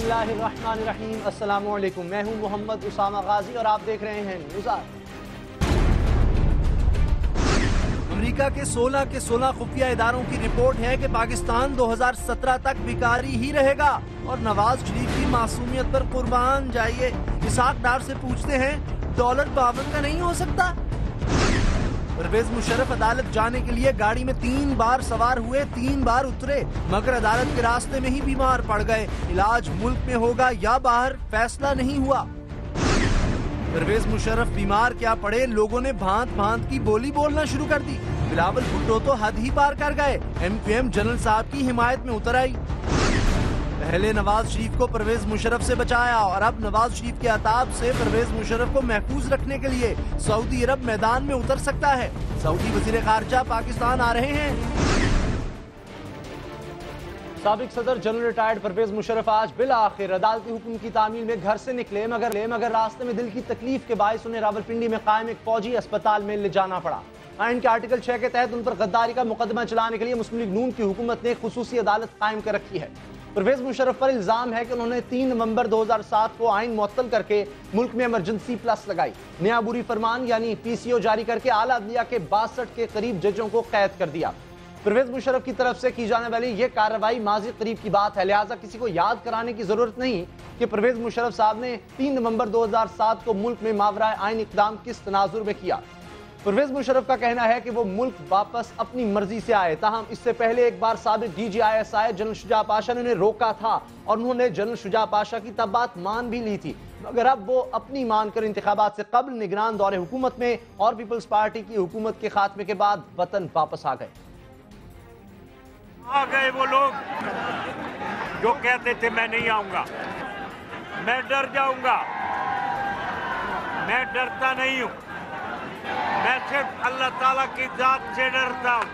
बिस्मिल्लाहिर्रहमानिर्रहीम। अस्सलामु अलैकुम। मैं हूं मोहम्मद उसामा गाजी और आप देख रहे हैं न्यूज़ आज। अमेरिका के 16 खुफिया इदारों की रिपोर्ट है कि पाकिस्तान 2017 तक भिखारी ही रहेगा और नवाज शरीफ की मासूमियत पर कुर्बान जाइए। इसहाक डार से पूछते हैं, डॉलर 52 का नहीं हो सकता? परवेज मुशर्रफ अदालत जाने के लिए गाड़ी में 3 बार सवार हुए, 3 बार उतरे, मगर अदालत के रास्ते में ही बीमार पड़ गए। इलाज मुल्क में होगा या बाहर, फैसला नहीं हुआ। परवेज मुशर्रफ बीमार क्या पड़े, लोगों ने भांत भांत की बोली बोलना शुरू कर दी। बिलावल भुट्टो तो हद ही पार कर गए, MQM जनरल साहब की हिमायत में उतर आई। पहले नवाज शरीफ को परवेज मुशर्रफ से बचाया और अब नवाज शरीफ के अताब से परवेज मुशर्रफ को महफूज रखने के लिए सऊदी अरब मैदान में उतर सकता है। सऊदी वजीर खारजा पाकिस्तान आ रहे हैं। साबिक सदर जनरल रिटायर्ड परवेज मुशर्रफ आज बिल आखिर अदालती हुक्म की तामील में घर से निकले, मगर रास्ते में दिल की तकलीफ के बायस उन्हें रावलपिंडी में कायम एक फौजी अस्पताल में ले जाना पड़ा। आइन के आर्टिकल 6 के तहत उन पर गद्दारी का मुकदमा चलाने के लिए मुस्लिम लीग नून की हुकूमत ने खुसूसी अदालत कायम कर रखी है। परवेज मुशर्रफ पर इल्जाम है कि उन्होंने 3 नवंबर 2007 को आइन मुअत्तल करके मुल्क में इमरजेंसी प्लस लगाई, नया बुरी फरमान यानी PCO जारी करके आला अदलिया के 62 के करीब जजों को कैद कर दिया। परवेज मुशर्रफ की तरफ से की जाने वाली यह कार्रवाई माजी करीब की बात है, लिहाजा किसी को याद कराने की जरूरत नहीं कि परवेज मुशर्रफ साहब ने 3 नवंबर 2007 को मुल्क में मावरा आइन इकदाम किस तनाजुर में किया। परवेज मुशर्रफ का कहना है कि वो मुल्क वापस अपनी मर्जी से आए, ताहम इससे पहले एक बार साबिक DGISI जनरल शुजा पाशा ने उन्हें रोका था और उन्होंने जनरल शुजा पाशा की तब बात मान भी ली थी, मगर अब वो अपनी मानकर इंतखाबात से कब्ल निगरान दौरे हुकूमत में और पीपल्स पार्टी की हुकूमत के खात्मे के बाद वतन वापस आ गए। वो लोग जो कहते थे मैं नहीं आऊंगा, मैं डर जाऊंगा। मैं डरता नहीं हूं, मैं सिर्फ अल्लाह ताला की जात से डरता हूं।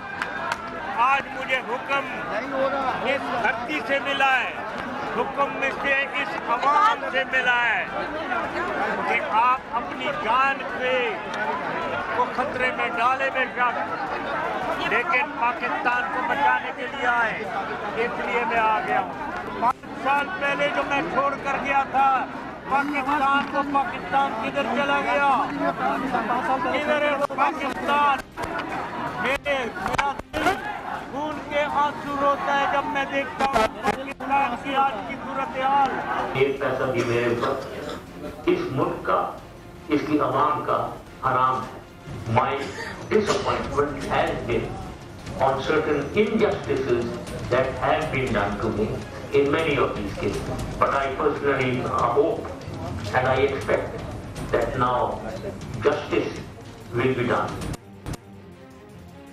आज मुझे हुक्म इस धरती से मिला है, हुक्म में से इस अवाम से मिला है कि आप अपनी जान को खतरे में डाले बेशक, लेकिन पाकिस्तान को बचाने के लिए आए, इसलिए मैं आ गया हूँ। 5 साल पहले जो मैं छोड़ कर गया था पाकिस्तान को, पाकिस्तान किधर चला गया? किधर है वो पाकिस्तान? मेरा दिल खून के आंसू रोता है जब मैं देखता हूँ पाकिस्तान की आज की सूरत हाल। एक पैसा भी मेरे ऊपर इस मुल्क का, इसकी आवाम का हराम है। My disappointment has been on certain injustices that have been done to me in many of these cases. But I personally hope and I expect that now justice will be done.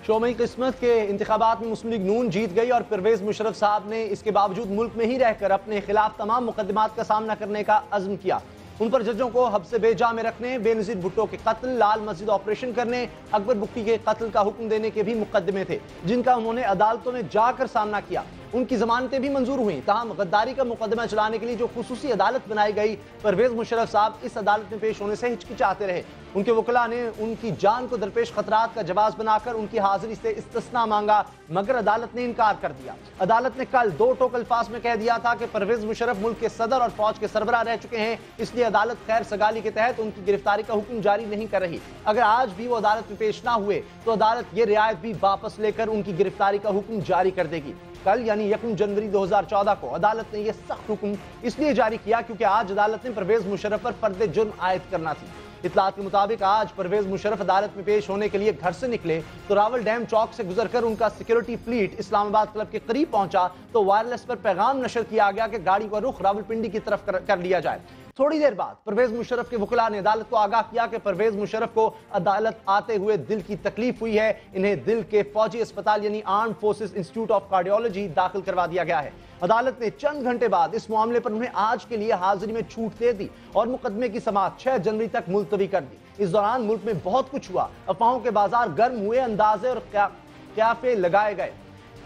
शोमई किस्मत के इंतखाबात में मुस्लिम league नून जीत गई और परवेज मुशर्रफ साहब ने इसके बावजूद मुल्क में ही रहकर अपने खिलाफ तमाम मुकदमात का सामना करने का अज़्म किया। उन पर जजों को हब्स से बेजा में रखने, बेनज़ीर भुट्टो के कत्ल, लाल मस्जिद ऑपरेशन करने, अकबर बुक्की के कत्ल का हुक्म देने के भी मुकदमे थे, जिनका उन्होंने अदालतों में जाकर सामना किया। उनकी जमानतें भी मंजूर हुई, ताहम गद्दारी का मुकदमा चलाने के लिए जो खुसूसी अदालत बनाई गई, परवेज मुशर्रफ साहब इस अदालत में पेश होने से हिचकिचाते रहे। उनके वकला ने उनकी जान को दरपेश खतरात का जवाब बनाकर उनकी हाजिरी से इस्तिस्ना मांगा, मगर अदालत ने इनकार कर दिया। अदालत ने कल 2 टोक अल्फाज में कह दिया था कि परवेज मुशर्रफ मुल्क के सदर और फौज के सरबराह रह चुके हैं, इसलिए अदालत खैर सगाली के तहत उनकी गिरफ्तारी का हुक्म जारी नहीं कर रही। अगर आज भी वो अदालत में पेश ना हुए तो अदालत ये रियायत भी वापस लेकर उनकी गिरफ्तारी का हुक्म जारी कर देगी। कल यानी 1 जनवरी 2014 को अदालत ने यह सख्त हुक्म इसलिए जारी किया क्योंकि आज अदालत ने परवेज मुशर्रफ पर फर्द जुर्म आयद करना थी। इत्तलात के मुताबिक आज परवेज मुशर्रफ अदालत में पेश होने के लिए घर से निकले तो रावल डैम चौक से गुजरकर उनका सिक्योरिटी फ्लीट इस्लामाबाद क्लब के करीब पहुंचा तो वायरलेस पर पैगाम नशर किया गया कि गाड़ी का रुख रावलपिंडी की तरफ कर लिया जाए। थोड़ी देर बाद परवेज मुशर्रफ के वकला ने अदालत को आगाह किया कि परवेज मुशर्रफ को अदालत आते हुए दिल की तकलीफ हुई है, इन्हें दिल के फौजी अस्पताल यानी armed forces institute of cardiology दाखिल करवा दिया गया है। अदालत ने चंद घंटे बाद इस मामले पर उन्हें आज के लिए हाजिरी में छूट दे दी और मुकदमे की समाअत 6 जनवरी तक मुलतवी कर दी। इस दौरान मुल्क में बहुत कुछ हुआ, अफवाहों के बाजार गर्म हुए, अंदाजे और क्याफे लगाए गए।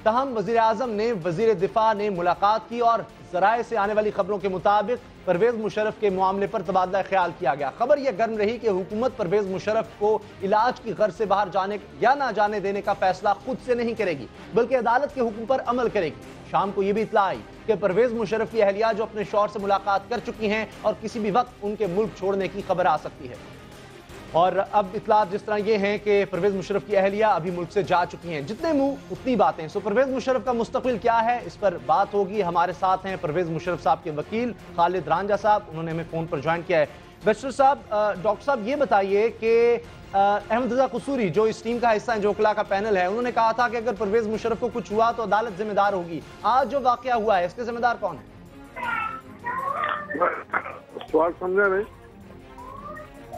तहम वजीर आजम ने वजीर दिफा ने मुलाकात की और जराए से आने वाली खबरों के मुताबिक परवेज मुशर्रफ के मामले पर तबादला ख्याल किया गया। खबर यह गर्म रही कि हुकूमत परवेज मुशर्रफ को इलाज की गर्ज से बाहर जाने या ना जाने देने का फैसला खुद से नहीं करेगी, बल्कि अदालत के हुक्म पर अमल करेगी। शाम को यह भी इत्तला आई कि परवेज मुशर्रफ की अहलिया जो अपने शौहर से मुलाकात कर चुकी हैं और किसी भी वक्त उनके मुल्क छोड़ने की खबर आ सकती है। और अब इत्तलात जिस तरह ये हैं कि परवेज मुशर्रफ की अहलिया अभी मुल्क से जा चुकी हैं। जितने मुंह उतनी बातें। सो परवेज मुशर्रफ का मुस्तकबिल क्या है, इस पर बात होगी। हमारे साथ हैं परवेज मुशर्रफ साहब के वकील खालिद रांझा साहब, उन्होंने हमें फ़ोन पर ज्वाइन किया है। बैरिस्टर साहब, डॉक्टर साहब ये बताइए कि अहमद रजा कसूरी जो इस टीम का हिस्सा है, जो वकला का पैनल है, उन्होंने कहा था कि अगर परवेज मुशर्रफ को कुछ हुआ तो अदालत जिम्मेदार होगी। आज जो वाकया हुआ है इसके जिम्मेदार कौन है? सवाल समझा नहीं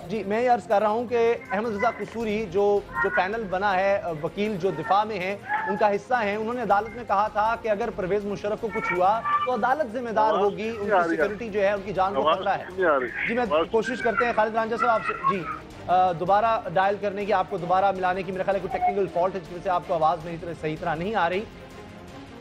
जी, मैं ये अर्ज कर रहा हूँ कि अहमद रजा कसूरी जो पैनल बना है, वकील जो दिफा में है, उनका हिस्सा है, उन्होंने अदालत में कहा था कि अगर परवेज मुशर्रफ को कुछ हुआ तो अदालत जिम्मेदार होगी, उनकी सिक्योरिटी जो है, उनकी जान को खतरा है। जी, मैं कोशिश करते हैं खालिद रांझा साहब आपसे जी दोबारा डायल करने की, आपको दोबारा मिलाने की। मेरे ख्याल है कोई टेक्निकल फॉल्ट है जिसमें से आपको आवाज़ सही तरह नहीं आ रही।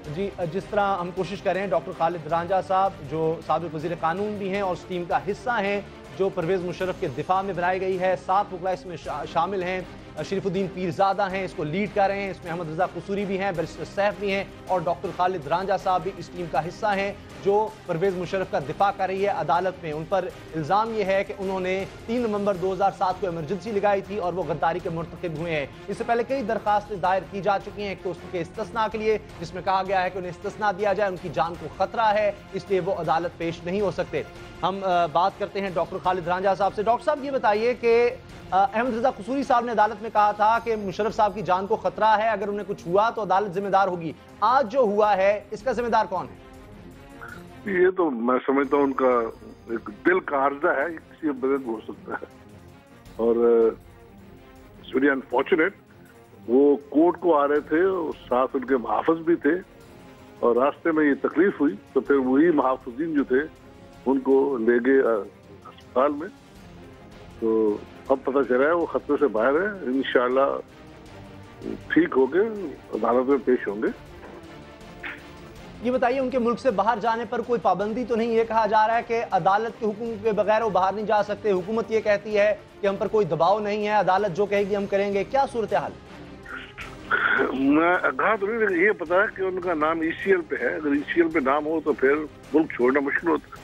जी, जिस तरह हम कोशिश कर रहे हैं, डॉक्टर खालिद रांझा साहब जो साबिक वज़ीर कानून भी हैं और उस टीम का हिस्सा हैं जो परवेज मुशर्रफ के दिफा में बनाई गई है। 7 वकला इसमें शामिल हैं। शरीफुद्दीन पीरजादा हैं, इसको लीड कर रहे हैं। इसमें अहमद रजा कसूरी भी हैं, बैरिस्टर सैफ भी हैं और डॉक्टर खालिद रांझा साहब भी इस टीम का हिस्सा हैं जो परवेज मुशर्रफ का दिफा कर रही है अदालत में। उन पर इल्ज़ाम यह है कि उन्होंने 3 नवंबर 2007 को इमरजेंसी लगाई थी और वो गद्दारी के मुर्तकिब हुए हैं। इससे पहले कई दरखास्तें दायर की जा चुकी हैं, एक तो उसके इस्तिस्ना के लिए जिसमें कहा गया है कि उन्हें इस्तिस्ना दिया जाए, उनकी जान को खतरा है, इसलिए वो अदालत पेश नहीं हो सकते। हम बात करते हैं डॉक्टर खालिद रांझा साहब से। डॉक्टर साहब ये बताइए कि अहमद रजा कसूरी साहब ने अदालत में कहा था कि मुशर्रफ साहब की जान को खतरा है, अगर उन्हें कुछ हुआ तो अदालत जिम्मेदार होगी। आज जो हुआ है इसका जिम्मेदार कौन है? ये तो मैं समझता हूँ उनका एक दिल का आर्जा है, किसी बदल हो सकता है और इट्स वेरी अनफॉर्चुनेट। वो कोर्ट को आ रहे थे और साथ उनके मुहाफिज भी थे और रास्ते में ये तकलीफ हुई तो फिर वही मुहाफिजीन जो थे उनको ले गए अस्पताल में। तो अब पता चला है वो खतरे से बाहर है, इंशाल्लाह ठीक हो गए, अदालत में पेश होंगे। ये बताइए, उनके मुल्क से बाहर जाने पर कोई पाबंदी तो नहीं? ये कहा जा रहा है कि अदालत के हुक्म के बगैर वो बाहर नहीं जा सकते। हुकूमत ये कहती है कि हम पर कोई दबाव नहीं है, अदालत जो कहेगी हम करेंगे। क्या सूरत हाल? मैं आगाह तो नहीं, लेकिन ये पता है कि उनका नाम ECL पे है। अगर ECL पे नाम हो तो फिर मुल्क छोड़ना मुश्किल होता है।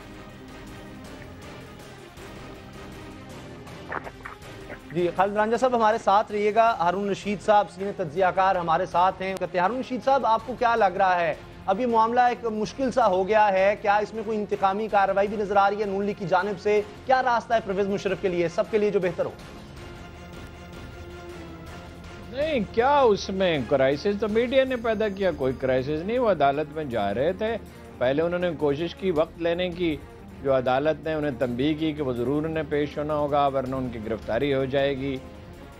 जी, खालिद रांझा साहब हमारे साथ रहिएगा। हारून रशीद साहब सीनियर तज्जियाकार हमारे साथ हैं। हारून रशीद साहब, आपको क्या लग रहा है, अब ये मामला एक मुश्किल सा हो गया है, क्या इसमें कोई इंतकामी कार्रवाई भी नजर आ रही है नून लीग की जानिब से? क्या रास्ता है परवेज मुशर्रफ के लिए, सबके लिए जो बेहतर हो? नहीं, क्या उसमें क्राइसिस तो मीडिया ने पैदा किया, कोई क्राइसिस नहीं। वो अदालत में जा रहे थे, पहले उन्होंने कोशिश की वक्त लेने की, जो अदालत ने उन्हें तंबीह की कि वो ज़रूर उन्हें पेश होना होगा वरना उनकी गिरफ्तारी हो जाएगी।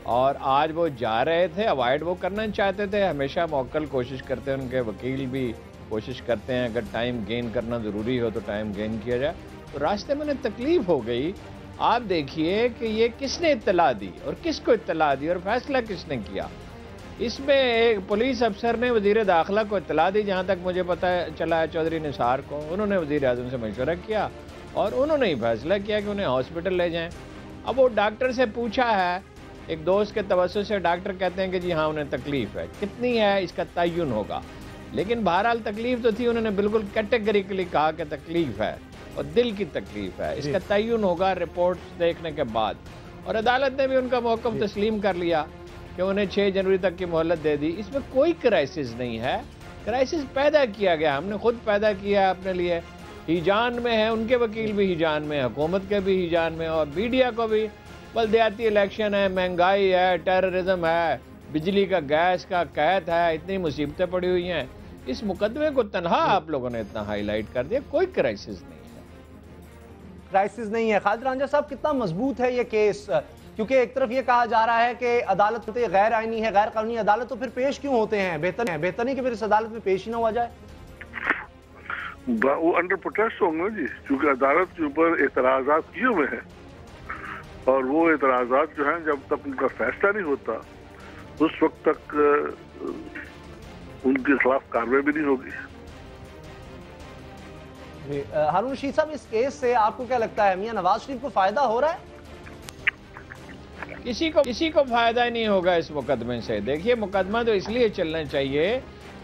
और आज वो जा रहे थे, अवॉइड वो करना चाहते थे। हमेशा मौकल कोशिश करते हैं, उनके वकील भी कोशिश करते हैं अगर टाइम गेन करना ज़रूरी हो तो टाइम गेन किया जाए। तो रास्ते में उन्हें तकलीफ़ हो गई। आप देखिए कि ये किसने इत्तला दी और किसको इत्तला दी और फैसला किसने किया। इसमें एक पुलिस अफसर ने वज़ीर दाखिला को इत्तला दी, जहाँ तक मुझे पता चला है चौधरी निसार को। उन्होंने वज़ीर आज़म से मशवरा किया और उन्होंने ही फैसला किया कि उन्हें हॉस्पिटल ले जाएं। अब वो डॉक्टर से पूछा है, एक दोस्त के तवज्जुह से डॉक्टर कहते हैं कि जी हाँ उन्हें तकलीफ़ है, कितनी है इसका तयन होगा। लेकिन बहरहाल तकलीफ़ तो थी, उन्होंने बिल्कुल कैटेगरिकली कहा कि तकलीफ़ है और दिल की तकलीफ़ है, इसका तयन होगा रिपोर्ट्स देखने के बाद। और अदालत ने भी उनका मौक़िफ़ तस्लीम कर लिया कि उन्हें 6 जनवरी तक की मोहलत दे दी। इसमें कोई क्राइसिस नहीं है, क्राइसिस पैदा किया गया, हमने खुद पैदा किया है अपने लिए। हिजान में है, उनके वकील भी हिजान में, हुकूमत के भी हिजान में और मीडिया को भी। बल्दियाती इलेक्शन है, महंगाई है, टेररिज्म है, बिजली का गैस का कहत है, इतनी मुसीबतें पड़ी हुई हैं। इस मुकदमे को तनहा आप लोगों ने इतना हाईलाइट कर दिया, कोई क्राइसिस नहीं है। क्राइसिस नहीं है। खालिद रांझा साहब, कितना मजबूत है ये केस? क्योंकि एक तरफ ये कहा जा रहा है कि अदालत गैर आईनी है, गैर कानूनी अदालत, तो फिर पेश क्यों होते हैं? बेहतर नहीं कि फिर इस अदालत में पेश ही ना हुआ जाए? वो अंडर प्रोटेस्ट होंगे जी, क्योंकि अदालत के ऊपर एतराज़ात किए हुए हैं और वो एतराज़ात जो हैं जब तक उनका फैसला नहीं होता उस वक्त तक उनके खिलाफ कार्रवाई भी नहीं होगी। हारून रशीद साहब, इस केस से आपको क्या लगता है, मियां नवाज शरीफ को फायदा हो रहा है? किसी को फायदा नहीं होगा इस मुकदमे से। देखिए, मुकदमा तो इसलिए चलना चाहिए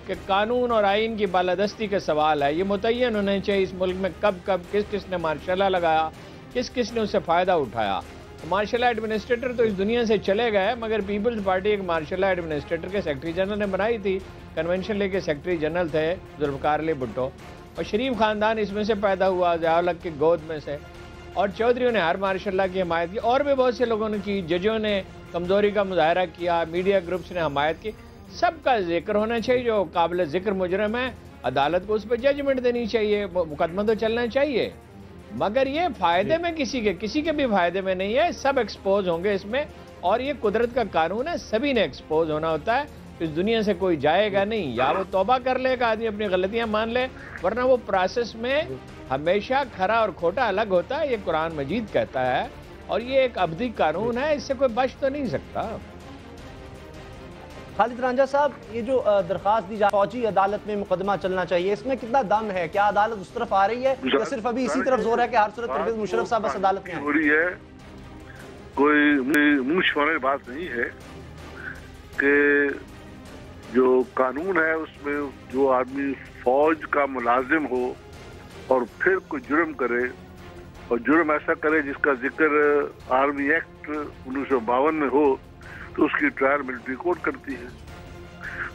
कि कानून और आइन की बालादस्ती का सवाल है। ये मुतय्यन होना चाहिए इस मुल्क में कब कब किस ने मार्शल लॉ लगाया, किस ने उससे फ़ायदा उठाया। मार्शल लॉ एडमिनिस्ट्रेटर तो इस दुनिया से चले गए, मगर पीपल्स पार्टी एक मार्शल लॉ एडमिनिस्ट्रेटर के सेक्रेटरी जनरल ने बनाई थी। कन्वेंशन लेके सेक्रेटरी जनरल थे जुल्फ़िकार अली भुट्टो, और शरीफ ख़ानदान इसमें से पैदा हुआ, ज़िया-उल-हक की गोद में से। और चौधरियों ने हर मार्शल लॉ की हमायत की, और भी बहुत से लोगों ने की। जजों ने कमज़ोरी का मुजाहरा किया, मीडिया ग्रुप्स ने हमायत की। सबका जिक्र होना चाहिए। जो काबिल ज़िक्र मुजरम है, अदालत को उस पर जजमेंट देनी चाहिए, मुकदमा तो चलना चाहिए। मगर ये फ़ायदे में किसी के भी फ़ायदे में नहीं है। सब एक्सपोज होंगे इसमें, और ये कुदरत का कानून है, सभी ने एक्सपोज होना होता है। इस दुनिया से कोई जाएगा नहीं। या वो तौबा कर लेगा, आदमी अपनी गलतियां मान ले, वरना वो प्रोसेस में हमेशा खरा और खोटा अलग होता है। ये कुरान मजीद कहता है, और ये एक अबदी कानून है, इससे कोई बच तो नहीं सकता। खालिद रांझा साहब, ये जो दरख्वास्त दी जा फौजी अदालत में मुकदमा चलना चाहिए, इसमें कितना दम है? क्या अदालत उस तरफ आ रही है, या सिर्फ अभी इसी तरफ जोर है कि हर सूरत परवेज मुशर्रफ साहब बस अदालत में हो रही है? कोई मुंह छुपाने बात नहीं है कि जो कानून है उसमें जो आदमी फौज का मुलाजिम हो और फिर कोई जुर्म करे, और जुर्म ऐसा करे जिसका जिक्र आर्मी एक्ट 1952 में हो, तो उसकी ट्रायल मिलिट्री कोर्ट करती है।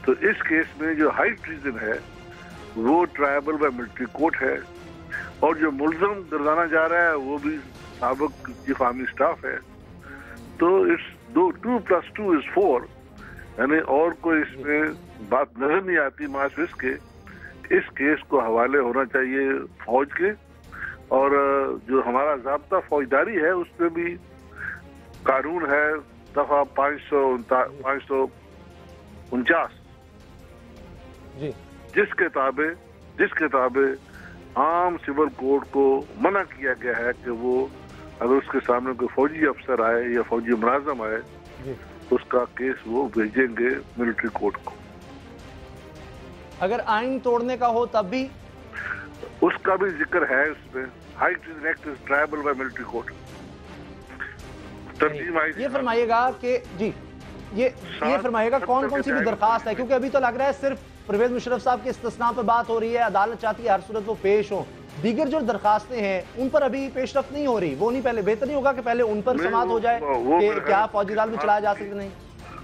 तो इस केस में जो हाई ट्रीजन है वो ट्रायबल बाय मिलिट्री कोर्ट है, और जो मुल्ज़म गर्दाना जा रहा है वो भी साबिक चीफ आर्मी स्टाफ है। तो इट्स 2+2 is 4, यानी और कोई इसमें बात नजर नहीं आती माशविस के। इस केस को हवाले होना चाहिए फौज के, और जो हमारा ज़ाब्ता फौजदारी है उसमें भी कानून है दफा 549 जिसके ताबे आम सिविल कोर्ट को मना किया गया है कि वो अगर उसके सामने कोई फौजी अफसर आए या फौजी मुलाजम आए, उसका केस वो भेजेंगे मिलिट्री कोर्ट को। अगर आइन तोड़ने का हो तब भी उसका भी जिक्र है उसमें। High treason act is triable by military court. ये फरमाइएगा कि जी ये फरमाइएगा कौन कौन सी भी दरखास्त है, क्योंकि अभी तो लग रहा है सिर्फ परवेज मुशर्रफ साहब के इस्तिस्ना पर बात हो रही है। अदालत चाहती है हर सूरत वो पेश हो। दीगर जो दरखास्तें हैं उन पर अभी पेशरफ नहीं हो रही। वो नहीं, पहले बेहतर नहीं होगा कि पहले उन पर समाअत हो जाए कि क्या फौजी अदालत में चलाया जा सकता? नहीं,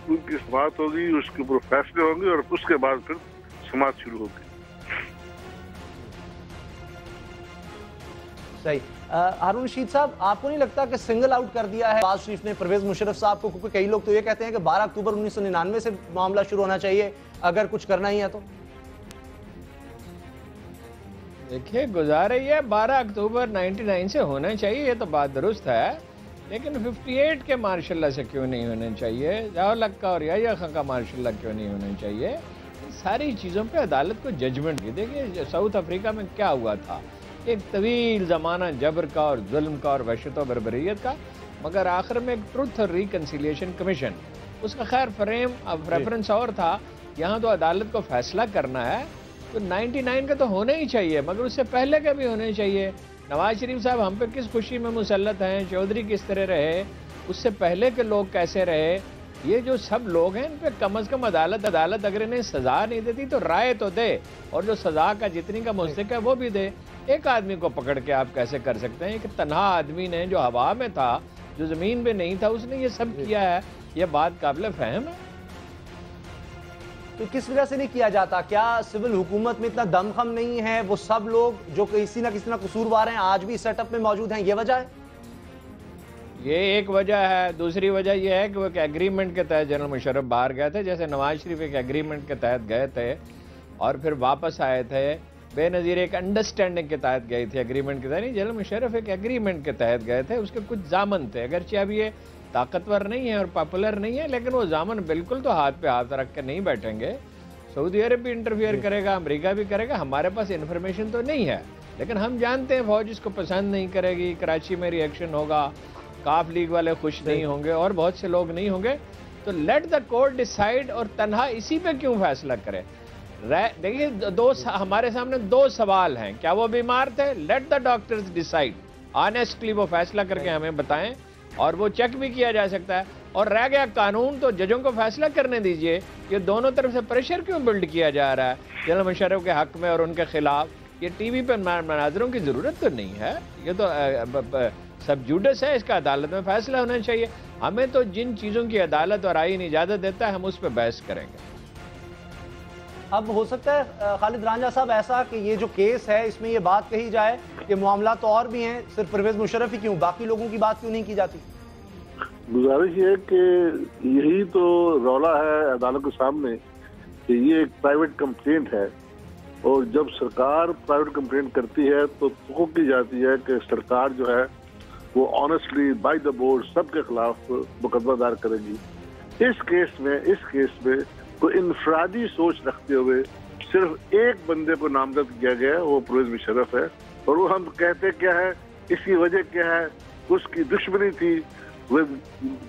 उनकी समाअत होगी, उसके ऊपर फैसले होंगे, और उसके बाद फिर समाअत शुरू होगी। सही। हारून रशीद साहब, आपको नहीं लगता कि सिंगल आउट कर दिया है नवाज शरीफ ने परवेज मुशर्रफ साहब को? क्योंकि कई लोग तो ये कहते हैं कि 12 अक्टूबर 1999 से मामला शुरू होना चाहिए अगर कुछ करना ही है तो। देखिए, गुजारे ये 12 अक्टूबर 99 से होना चाहिए, ये तो बात दुरुस्त है, लेकिन 58 के मार्शल लॉ से क्यों नहीं होना चाहिए? ज़िया-उल-हक का और याह्या खां का मार्शल लॉ क्यों नहीं होना चाहिए? सारी चीज़ों पे अदालत को जजमेंट की। देखिए, साउथ अफ्रीका में क्या हुआ था, एक तवील ज़माना जबर का और जुल्म का और वहशत और बर्बरियत का, मगर आखिर में एक ट्रुथ और रिकन्सिलिएशन कमीशन, उसका खैर फ्रेम अब रेफरेंस और था। यहाँ तो अदालत को फैसला करना है, तो 99 का तो होना ही चाहिए, मगर उससे पहले का भी होना चाहिए। नवाज शरीफ साहब हम पे किस खुशी में मुसल्लत हैं, चौधरी किस तरह रहे, उससे पहले के लोग कैसे रहे, ये जो सब लोग हैं इन पे कम से कम अदालत अगर इन्हें सज़ा नहीं देती तो राय तो दे, और जो सज़ा का जितनी का मुस्तहिक है वो भी दे। एक आदमी को पकड़ के आप कैसे कर सकते हैं? एक तन्हा आदमी ने जो हवा में था, जो ज़मीन पे नहीं था, उसने ये सब किया है। ये बात काबिल फ़हम है। तो किस वजह से नहीं किया जाता? क्या सिविल हुकूमत में इतना दमखम नहीं है? वो सब लोग जो किसी ना कसूरवार हैं आज भी सेटअप में मौजूद हैं, ये वजह है? ये एक वजह है। दूसरी वजह यह है कि वो एक एग्रीमेंट के तहत जनरल मुशर्रफ बाहर गए थे, जैसे नवाज शरीफ एक एग्रीमेंट के तहत गए थे और फिर वापस आए थे। बेनज़ीर एक अंडरस्टैंडिंग के तहत गए थे, एग्रीमेंट के तहत नहीं। जनरल मुशर्रफ एक एग्रीमेंट के तहत गए थे, उसके कुछ जामन थे। अगरचे अब ये ताकतवर नहीं है और पॉपुलर नहीं है, लेकिन वो जामन बिल्कुल तो हाथ पे हाथ रख के नहीं बैठेंगे। सऊदी अरब भी इंटरफियर करेगा, अमेरिका भी करेगा। हमारे पास इन्फॉर्मेशन तो नहीं है, लेकिन हम जानते हैं फौज इसको पसंद नहीं करेगी, कराची में रिएक्शन होगा, काफ लीग वाले खुश नहीं होंगे और बहुत से लोग नहीं होंगे। तो लेट द कोर्ट डिसाइड, और तन्हा इसी पे क्यों फैसला करे? देखिए हमारे सामने दो सवाल हैं, क्या वो बीमार थे? Let the doctors decide, honestly वो फैसला करके हमें बताएं, और वो चेक भी किया जा सकता है। और रह गया कानून, तो जजों को फैसला करने दीजिए। ये दोनों तरफ से प्रेशर क्यों बिल्ड किया जा रहा है जनरल मुशर्रफ के हक में और उनके खिलाफ? ये टीवी पर मनाजरों की जरूरत तो नहीं है, ये तो सब जुडिस है, इसका अदालत में फैसला होना चाहिए। हमें तो जिन चीज़ों की अदालत और आईन इजाज़त देता है हम उस पर बहस करेंगे। अब हो सकता है खालिद रांझा साहब ऐसा कि ये जो केस है इसमें ये बात कही जाए कि मामला तो और भी हैं, सिर्फ परवेज मुशर्रफ ही क्यों, बाकी लोगों की बात क्यों नहीं की जाती? गुजारिश ये है कि यही तो रौला है अदालत के सामने कि ये एक प्राइवेट कंप्लेंट है, और जब सरकार प्राइवेट कंप्लेंट करती है तो की जाती है कि सरकार जो है वो ऑनेस्टली बाय द बोर्ड सबके खिलाफ मुकदमा दायर करेगी। इस केस में कोई इंफरादी सोच रखते हुए सिर्फ एक बंदे को नामजद किया गया है, वो परवेज मुशर्रफ है। और वो हम कहते क्या है, इसकी वजह क्या है? उसकी दुश्मनी थी वो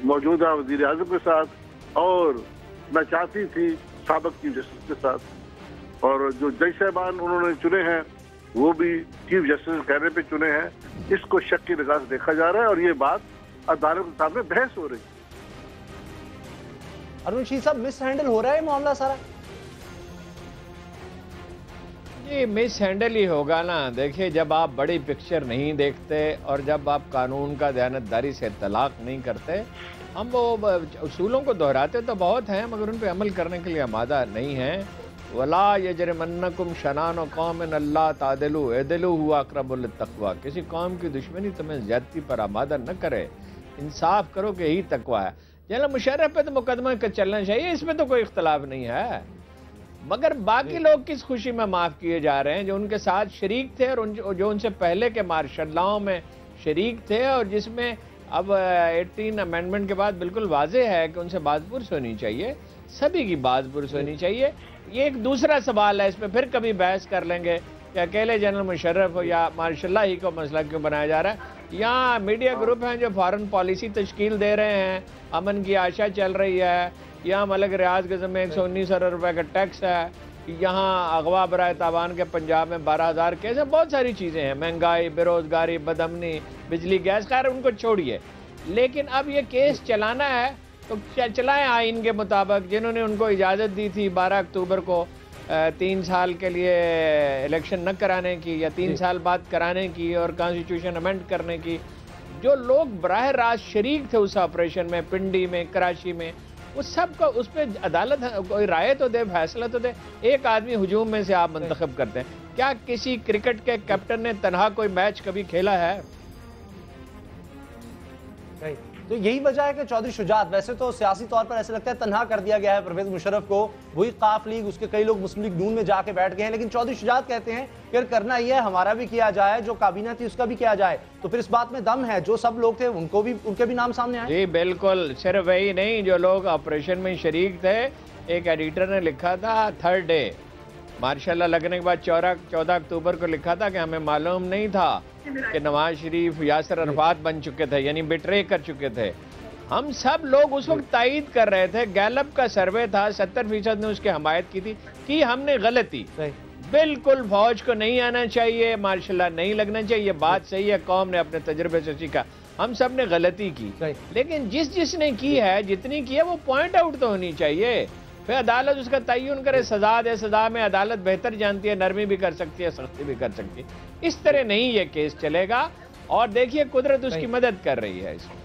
मौजूदा वजीर आजम के साथ और न चाहती थी साबिक चीफ जस्टिस के साथ। और जो जज साहबान उन्होंने चुने हैं वो भी चीफ जस्टिस कहने पे चुने हैं। इसको शक की निगाह से देखा जा रहा है और ये बात अदालत के सामने बहस हो रही है। अरुण रशीद साहब, मिस हैंडल हो रहा है मामला सारा? ये मिस हैंडल ही होगा ना। देखिए, जब आप बड़ी पिक्चर नहीं देखते और जब आप कानून का दयानतदारी से तलाक नहीं करते, हम वो उसूलों को दोहराते तो बहुत हैं मगर उन पे अमल करने के लिए आमादा नहीं हैं। वला यजरमन्नकुम शनान कौमिन अल्लाह तादिलू इदिलू हुवा अक़रबु लित्तक़वा। किसी कौम की दुश्मनी तुम्हें ज्यादती पर आमादा न करे, इंसाफ करो कि यही तकवा है। जनरल मुशर्रफ पे तो मुकदमा चलना चाहिए, इसमें तो कोई इख्तलाफ नहीं है, मगर बाकी लोग किस खुशी में माफ़ किए जा रहे हैं जो उनके साथ शरीक थे और जो उनसे पहले के मार्शल लॉ में शरीक थे, और जिसमें अब 18 अमेंडमेंट के बाद बिल्कुल वाज़ेह है कि उनसे बाज़पुरस होनी चाहिए, सभी की बाज़पुरस होनी चाहिए। ये एक दूसरा सवाल है, इस पर फिर कभी बहस कर लेंगे कि अकेले जनरल मुशर्रफ हो या मार्शल लॉ ही को मसला क्यों बनाया जा रहा है। यहाँ मीडिया ग्रुप हैं जो फॉरेन पॉलिसी तश्कील दे रहे हैं, अमन की आशा चल रही है, यहाँ मलक रियाज के ज़िम्मे 119 अरब रुपए का टैक्स है, यहाँ अगवा बराए तावान के पंजाब में 12,000 केस है, बहुत सारी चीज़ें हैं, महंगाई, बेरोज़गारी, बदअमनी, बिजली गैस, खैर उनको छोड़िए। लेकिन अब ये केस चलाना है तो चलाएं आइन के मुताबिक। जिन्होंने उनको इजाज़त दी थी 12 अक्टूबर को 3 साल के लिए इलेक्शन न कराने की या 3 साल बाद कराने की और कॉन्स्टिट्यूशन अमेंड करने की, जो लोग बराह रास्त शरीक थे उस ऑपरेशन में, पिंडी में, कराची में, उस सब का उस पर अदालत कोई राय तो दे, फैसला तो दे। एक आदमी हुजूम में से आप मंतखब करते हैं, क्या किसी क्रिकेट के कैप्टन ने तनहा कोई मैच कभी खेला है? तो यही वजह है कि चौधरी शुजात, वैसे तो सियासी तौर पर ऐसे लगता है तनहा कर दिया गया है परवेज मुशर्रफ को, वही काफ लीग, उसके कई लोग मुस्लिम लीग नून में जाके बैठ गए हैं, लेकिन चौधरी शुजात कहते हैं कि अगर करना ही है हमारा भी किया जाए, जो काबीना थी उसका भी किया जाए, तो फिर इस बात में दम है, जो सब लोग थे उनको भी, उनके भी नाम सामने आए। जी बिल्कुल, सिर्फ वही नहीं, जो लोग ऑपरेशन में शरीक थे। एक एडिटर ने लिखा था थर्ड डे मार्शल लगने के बाद 14 अक्टूबर को लिखा था कि हमें मालूम नहीं था कि नवाज शरीफ यासर अरफात बन चुके थे, यानी बिट्रे कर चुके थे। हम सब लोग उस वक्त तायद कर रहे थे, गैलप का सर्वे था, 70% ने उसकी हमायत की थी कि हमने गलती, बिल्कुल फौज को नहीं आना चाहिए, मार्शल नहीं लगना चाहिए, ये बात सही है, कौम ने अपने तजुर्बे से सीखा, हम सब ने गलती की। लेकिन जिसने की है, जितनी की है, वो पॉइंट आउट तो होनी चाहिए, फिर अदालत उसका तयन करे, सजा दे। सजा में अदालत बेहतर जानती है, नरमी भी कर सकती है, सख्ती भी कर सकती है। इस तरह नहीं ये केस चलेगा, और देखिए कुदरत उसकी मदद कर रही है इसमें।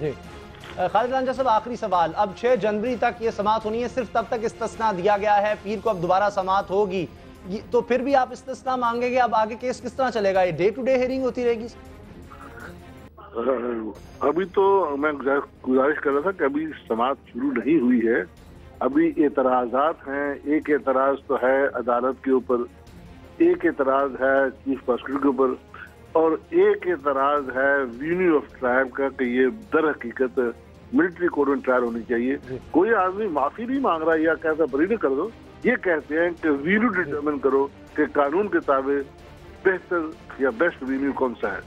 जी खालिद रांझा साहब, आखिरी सवाल, अब 6 जनवरी तक ये समाअत होनी है, सिर्फ तब तक इस्तिस्ना दिया गया है, पीर को अब दोबारा समाअत होगी, तो फिर भी आप इस्तिस्ना मांगेंगे, अब आगे केस किस तरह चलेगा? ये डे टू डे हियरिंग होती रहेगी? अभी तो मैं गुजारिश कर रहा था कि अभी समाअत शुरू नहीं हुई है, अभी एतराजात हैं। एक एतराज तो है अदालत के ऊपर, एक एतराज है चीफ प्रोसिक्यूटर के ऊपर, और एक एतराज है वेन्यू ऑफ ट्रायल का कि ये दर हकीकत मिलिट्री कोर्ट में ट्रायल होनी चाहिए। कोई आदमी माफी नहीं मांग रहा या कहता बरी नहीं कर दो, ये कहते हैं कि वेन्यू डिटरमिन करो कि कानून के ताबे बेहतर या बेस्ट वेन्यू कौन सा है।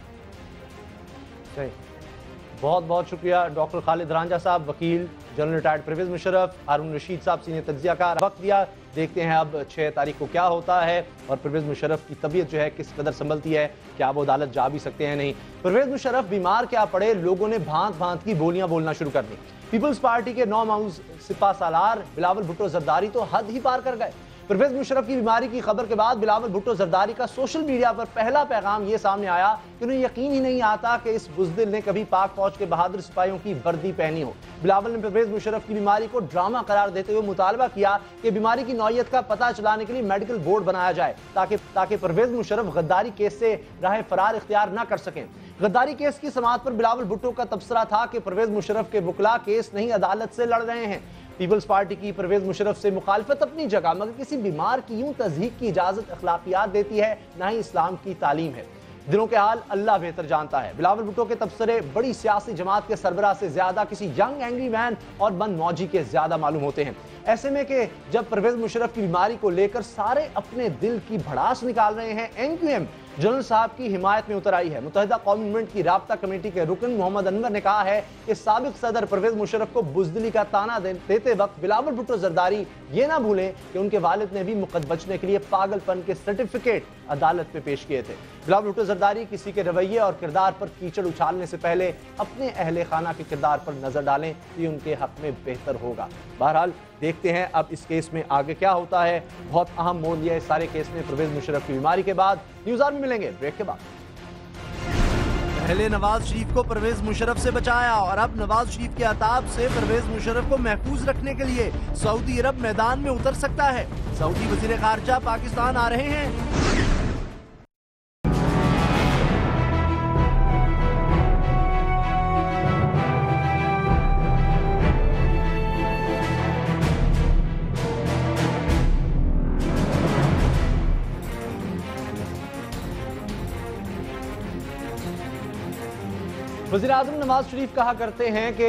बहुत बहुत शुक्रिया डॉक्टर खालिद रांझा साहब, वकील, जनरल रिटायर्ड परवेज मुशर्रफ, हारून रशीद साहब, सीनियर तज्जियाकार, वक्त दिया। देखते हैं अब 6 तारीख को क्या होता है और परवेज मुशर्रफ की तबीयत जो है किस कदर संभलती है, क्या वो अदालत जा भी सकते हैं नहीं। परवेज मुशर्रफ बीमार क्या पड़े, लोगों ने भांत भांत की बोलियां बोलना शुरू कर दी। पीपल्स पार्टी के 9 माउज सिपा सालार बिलावल भुट्टो जरदारी तो हद ही पार कर गए। परवेज मुशर्रफ की बीमारी की खबर के बाद बिलावल भुट्टो जरदारी का सोशल मीडिया पर पहला पैगाम यह सामने आया कि उन्हें यकीन ही नहीं आता कि इस बुज़दिल ने कभी पाक फौज के बहादुर सिपाहियों की वर्दी पहनी हो। बिलावल ने परवेज मुशर्रफ की बीमारी को ड्रामा करार देते हुए मुतालबा किया कि बीमारी की नौयत का पता चलाने के लिए मेडिकल बोर्ड बनाया जाए ताकि परवेज मुशर्रफ गद्दारी केस से राह फरार इख्तियार न कर सकें। गद्दारी केस की समाअत पर बिलावल भुट्टो का तबसरा था कि परवेज मुशर्रफ के वकला केस नहीं अदालत से लड़ रहे हैं। पीपल्स पार्टी की परवेज मुशर्रफ से मुखालफत अपनी जगह, मगर किसी बीमार की यूं तज़हीक की इजाजत अखलाकियात देती है, ना ही इस्लाम की तालीम है। दिलों के हाल अल्लाह बेहतर जानता है। बिलावल भुट्टो के तबसरे बड़ी सियासी जमात के सरबराह से ज्यादा किसी यंग एंग्री मैन और बंद मौजी के ज्यादा मालूम होते हैं। ऐसे में कि जब परवेज मुशर्रफ की बीमारी को लेकर सारे अपने दिल की भड़ास निकाल रहे हैं, एनक्यूएम जनरल साहब की हिमायत में उतर आई है। मुत्तहिदा कौमी मूवमेंट की राब्ता कमेटी के रुकन मोहम्मद अनवर ने कहा है कि साबिक सदर परवेज मुशर्रफ को बुज़दिली का ताना देते वक्त बिलावल भुट्टो जरदारी ये ना भूलें कि उनके वालिद ने भी मुकद बचने के लिए पागलपन के सर्टिफिकेट अदालत में पेश किए थे। बिलावल भुट्टो जरदारी किसी के रवैये और किरदार पर कीचड़ उछालने से पहले अपने अहले खाना के किरदार पर नजर डालें, ये उनके हक में बेहतर होगा। बहरहाल देखते हैं अब इस केस में आगे क्या होता है। बहुत अहम मोड़ लिया इस सारे केस ने परवेज मुशर्रफ की बीमारी के बाद। न्यूज़ आवर में मिलेंगे ब्रेक के बाद। पहले नवाज शरीफ को परवेज मुशर्रफ से बचाया और अब नवाज शरीफ के अताब से परवेज मुशर्रफ को महफूज रखने के लिए सऊदी अरब मैदान में उतर सकता है। सऊदी वजीर खारजा पाकिस्तान आ रहे हैं। वज़ीर-ए-आज़म नवाज शरीफ कहा करते हैं कि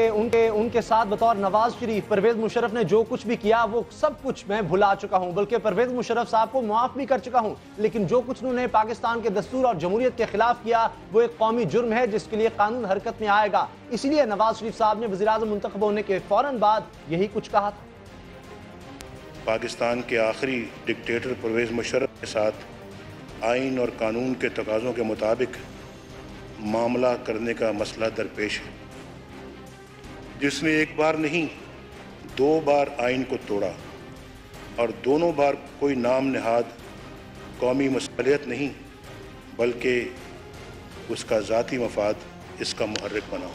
उनके साथ बतौर नवाज शरीफ परवेज मुशर्रफ ने जो कुछ भी किया वो सब कुछ मैं भुला चुका हूं, बल्कि परवेज मुशर्रफ साहब को माफ भी कर चुका हूं। लेकिन जो कुछ उन्होंने पाकिस्तान के दस्तूर और जमहूरियत के खिलाफ किया वो एक कौमी जुर्म है जिसके लिए कानून हरकत में आएगा। इसीलिए नवाज शरीफ साहब ने वज़ीर-ए-आज़म मुंतखब होने के फौरन बाद यही कुछ कहा था। पाकिस्तान के आखिरी डिक्टेटर परवेज मुशर्रफ के साथ आइन और कानून के तकाज़ों के मुताबिक मामला करने का मसला दरपेश है, जिसने एक बार नहीं 2 बार आइन को तोड़ा और दोनों बार कोई नाम नहाद कौमी मसलियत नहीं बल्कि उसका ज़ाती मफाद इसका मुहर्रिक बना।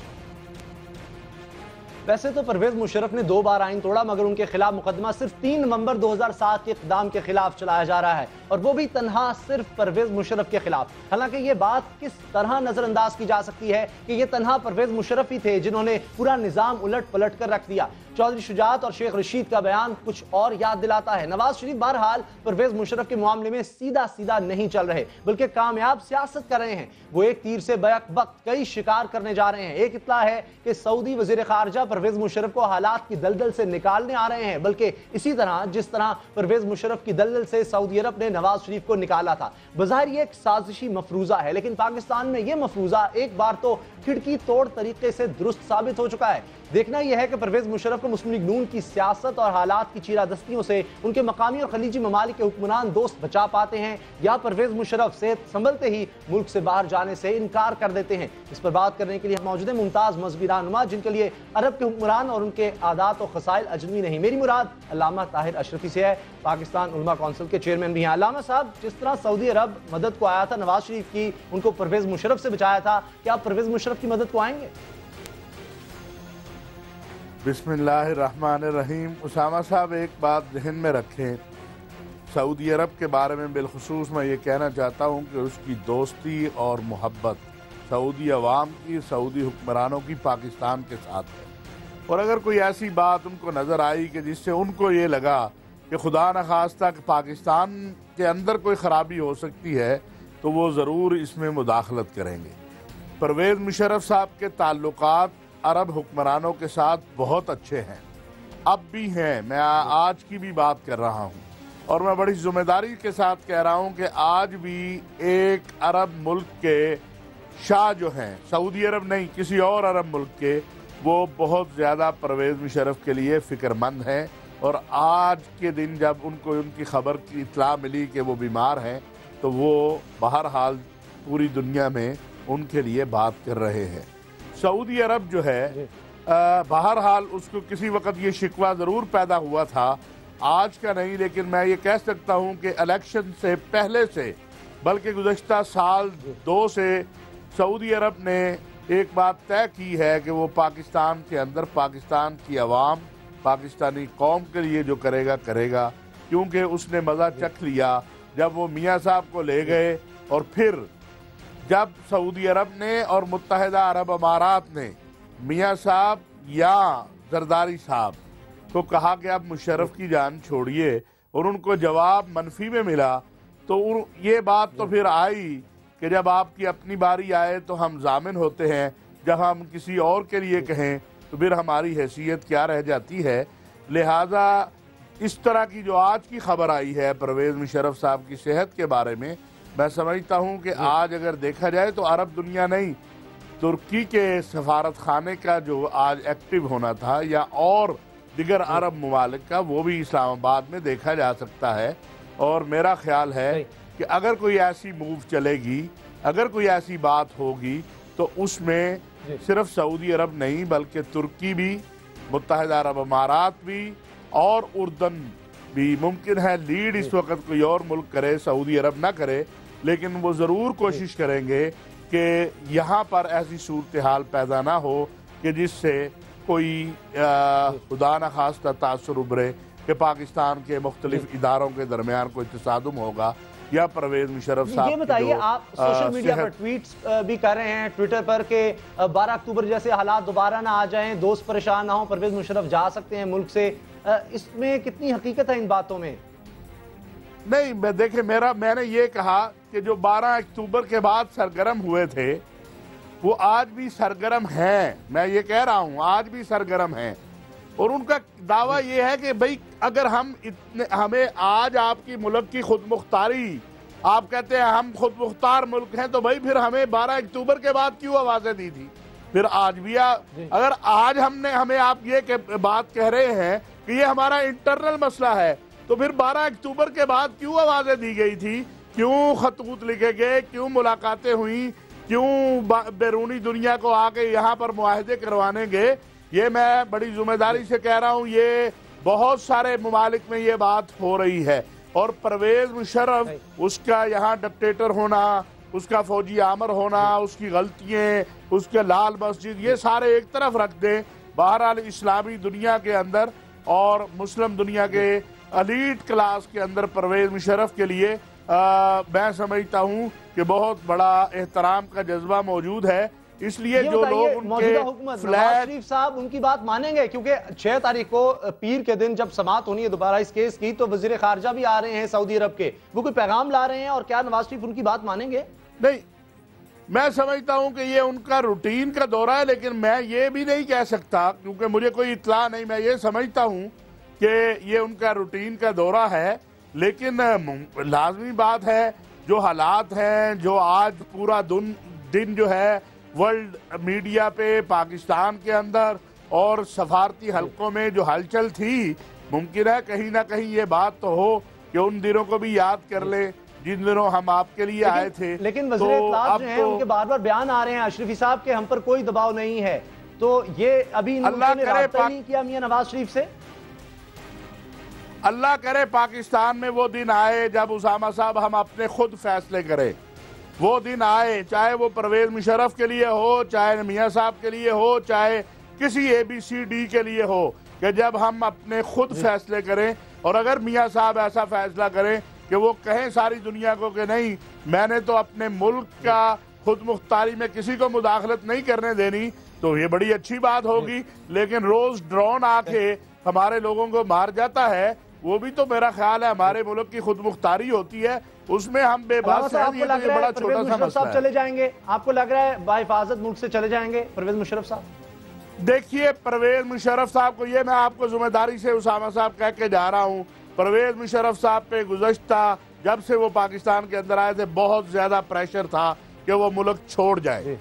वैसे तो परवेज मुशर्रफ ने 2 बार आइन तोड़ा, मगर उनके खिलाफ मुकदमा सिर्फ 3 नवंबर 2007 के इक़दाम के खिलाफ चलाया जा रहा है और वो भी तनहा सिर्फ परवेज मुशर्रफ के खिलाफ। हालांकि ये बात किस तरह नजरअंदाज की जा सकती है कि ये तनहा परवेज मुशर्रफ ही थे जिन्होंने पूरा निजाम उलट पलट कर रख दिया। चौधरी शुजात और शेख रशीद का बयान कुछ और याद दिलाता है। नवाज शरीफ बहरहाल परवेज मुशर्रफ के मामले में सीधा सीधा नहीं चल रहे बल्कि कामयाब सियासत कर रहे हैं। वो एक तीर से बैक वक्त कई शिकार करने जा रहे हैं। एक इत्तला है कि सऊदी वजीर खारजा परवेज मुशर्रफ को हालात की दलदल से निकालने आ रहे हैं, बल्कि इसी तरह जिस तरह परवेज मुशर्रफ की दलदल से सऊदी अरब ने नवाज शरीफ को निकाला था। बज़ाहिर ये एक साजिशी मफरूजा है, लेकिन पाकिस्तान में यह मफरूजा एक बार तो खिड़की तोड़ तरीके से दुरुस्त साबित हो चुका है। देखना यह है कि परवेज मुशर्रफ को मुस्लिम लीग नून की सियासत और हालात की चीरादस्तियों से उनके मकामी और खलीजी ममालिक के हुक्मरान दोस्त बचा पाते हैं या परवेज मुशर्रफ सेहत संभलते ही मुल्क से बाहर जाने से इनकार कर देते हैं। इस पर बात करने के लिए मौजूद है मुमताज मजहबी रहनुमा, जिनके लिए अरब के हुक्मरान और उनके आदात और खसाइल अजनबी नहीं। मेरी मुराद अल्लामा ताहिर अशरफी से है, पाकिस्तान उलमा कौंसिल के चेयरमैन भी हैं। अल्लामा साहब, जिस तरह सऊदी अरब मदद को आया था नवाज शरीफ की, उनको परवेज मुशर्रफ से बचाया था, क्या आप परवेज मुशर्रफ की मदद को आएंगे? बिस्मिल्लाहिर्रहमानिर्रहीम। उसामा साहब, एक बात जहन में रखें, सऊदी अरब के बारे में बिलखुसूस मैं ये कहना चाहता हूँ कि उसकी दोस्ती और मोहब्बत सऊदी अवाम की, सऊदी हुक्मरानों की पाकिस्तान के साथ है। और अगर कोई ऐसी बात उनको नज़र आई कि जिससे उनको ये लगा कि खुदा न खास्ता कि पाकिस्तान के अंदर कोई ख़राबी हो सकती है, तो वो ज़रूर इसमें मुदाखलत करेंगे। परवेज़ मुशर्रफ साहब के ताल्लुकात अरब हुक्मरानों के साथ बहुत अच्छे हैं, अब भी हैं। मैं आज की भी बात कर रहा हूँ और मैं बड़ी जिम्मेदारी के साथ कह रहा हूँ कि आज भी एक अरब मुल्क के शाह जो हैं, सऊदी अरब नहीं किसी और अरब मुल्क के, वो बहुत ज़्यादा परवेज़ मुशर्रफ के लिए फ़िक्रमंद हैं और आज के दिन जब उनको उनकी खबर की इत्तला मिली कि वो बीमार हैं, तो वो बहरहाल पूरी दुनिया में उनके लिए बात कर रहे हैं। सऊदी अरब जो है बहरहाल उसको किसी वक्त ये शिकवा ज़रूर पैदा हुआ था, आज का नहीं, लेकिन मैं ये कह सकता हूँ कि इलेक्शन से पहले से, बल्कि गुज़श्ता साल 2 से सऊदी अरब ने एक बात तय की है कि वो पाकिस्तान के अंदर पाकिस्तान की आवाम, पाकिस्तानी कौम के लिए जो करेगा करेगा, क्योंकि उसने मज़ा चख लिया जब वो मियाँ साहब को ले गए और फिर जब सऊदी अरब ने और मुत्तहिदा अरब अमारात ने मियाँ साहब या जरदारी साहब को कहा कि आप मुशर्रफ की जान छोड़िए और उनको जवाब मनफी में मिला, तो ये बात तो फिर आई कि जब आपकी अपनी बारी आए तो हम जामिन होते हैं, जब हम किसी और के लिए कहें तो फिर हमारी हैसियत क्या रह जाती है। लिहाजा इस तरह की जो आज की खबर आई है परवेज़ मुशर्रफ साहब की सेहत के बारे में, मैं समझता हूँ कि आज अगर देखा जाए तो अरब दुनिया नहीं, तुर्की के सफारत खाने का जो आज एक्टिव होना था या और दिगर अरब ममालिक का, वो भी इस्लामाबाद में देखा जा सकता है। और मेरा ख्याल है कि अगर कोई ऐसी मूव चलेगी, अगर कोई ऐसी बात होगी, तो उसमें सिर्फ सऊदी अरब नहीं बल्कि तुर्की भी, मुत्तहिदा अरब अमारात भी और उर्दन भी, मुमकिन है लीड इस वक्त कोई और मुल्क करे, सऊदी अरब ना करे, लेकिन वो ज़रूर कोशिश करेंगे कि यहाँ पर ऐसी सूरत हाल पैदा ना हो कि जिससे कोई खुदा न खास्ता तासुर उभरे कि पाकिस्तान के मुख्तलिफ इदारों के दरमियान कोई तसादुम होगा या परवेज़ मुशर्रफ साहब। ये बताइए, आप सोशल मीडिया पर ट्वीट्स भी कर रहे हैं ट्विटर पर कि 12 अक्टूबर जैसे हालात दोबारा ना आ जाएं, दोस्त परेशान ना हो, परवेज़ मुशर्रफ जा सकते हैं मुल्क से, इसमें कितनी हकीकत है इन बातों में? नहीं, मैं देखे मैंने ये कहा कि जो 12 अक्टूबर के बाद सरगर्म हुए थे वो आज भी सरगर्म हैं। मैं ये कह रहा हूँ आज भी सरगर्म हैं, और उनका दावा ये है कि भाई अगर हमें आज आपकी मुल्क की खुद मुख्तारी, आप कहते हैं हम खुद मुख्तार मुल्क हैं, तो भाई फिर हमें 12 अक्टूबर के बाद क्यों आवाज़ें दी थी? फिर आज भी अगर आज हमें आप ये बात कह रहे हैं कि ये हमारा इंटरनल मसला है, तो फिर 12 अक्टूबर के बाद क्यों आवाज़ें दी गई थी, क्यों खतूत लिखे गए, क्यों मुलाकातें हुई, क्यों बैरूनी दुनिया को आके यहाँ पर मुआहदे करवाने गए? ये मैं बड़ी जिम्मेदारी से कह रहा हूँ, ये बहुत सारे ममालिक में ये बात हो रही है। और परवेज़ मुशर्रफ, उसका यहाँ डिक्टेटर होना, उसका फौजी आमर होना, उसकी गलतियाँ, उसके लाल मस्जिद, ये सारे एक तरफ रख दें। बहरहाल इस्लामी दुनिया के अंदर और मुस्लिम दुनिया के एलीट क्लास के अंदर परवेज़ मुशर्रफ के लिए मैं समझता हूँ कि बहुत बड़ा एहतराम का जज्बा मौजूद है। इसलिए जो लोग उनके नवाज शरीफ साहब उनकी बात मानेंगे, क्योंकि 6 तारीख को पीर के दिन जब समाअत होनी है दोबारा इस केस की, तो वजीर खारजा भी आ रहे हैं सऊदी अरब के, वो कोई पैगाम ला रहे हैं, और क्या नवाज शरीफ उनकी बात मानेंगे? नहीं, मैं समझता हूं कि ये उनका रूटीन का दौरा है, लेकिन मैं ये भी नहीं कह सकता क्योंकि मुझे कोई इत्तला नहीं। मैं ये समझता हूं कि ये उनका रूटीन का दौरा है, लेकिन लाजमी बात है जो हालात हैं, जो आज पूरा दिन जो है वर्ल्ड मीडिया पे पाकिस्तान के अंदर और सफारती हलकों में जो हलचल थी, मुमकिन है कहीं ना कहीं ये बात तो हो कि उन दिनों को भी याद कर ले जिन दिनों हम आपके लिए आए थे। लेकिन वज़ीर इत्तलाफ जो हैं उनके बार बार बयान आ रहे हैं अशरफी साहब के हम पर कोई दबाव नहीं है, तो ये अभी अल्लाह करे नहीं किया मियां नवाज शरीफ से? अल्लाह करे पाकिस्तान में वो दिन आए जब उसामा साहब हम अपने खुद फैसले करें। वो दिन आए, चाहे वो परवेज़ मुशर्रफ के लिए हो, चाहे मियाँ साहब के लिए हो, चाहे किसी ABCD के लिए हो, कि जब हम अपने खुद फैसले करें। और अगर मियाँ साहब ऐसा फैसला करें कि वो कहें सारी दुनिया को कि नहीं, मैंने तो अपने मुल्क का खुद मुख्तारी में किसी को मुदाखलत नहीं करने देनी, तो ये बड़ी अच्छी बात होगी। लेकिन रोज ड्रोन आके हमारे लोगों को मार जाता है, वो भी तो मेरा ख्याल है हमारे मुल्क की खुद मुख्तारी होती है, उसमें हम बेबस हैं। ये तो बड़ा छोटा सा मसला है। चले जाएंगे, आपको लग रहा है बाहिफाजत मुल्क से चले जाएंगे परवेज़ मुशर्रफ साहब? देखिए, परवेज़ मुशर्रफ साहब को, ये मैं आपको जिम्मेदारी से उसामा साहब कह के जा रहा हूँ, परवेज़ मुशर्रफ साहब पे गुज़श्ता जब से वो पाकिस्तान के अंदर आए थे बहुत ज्यादा प्रेशर था कि वो मुल्क छोड़ जाए।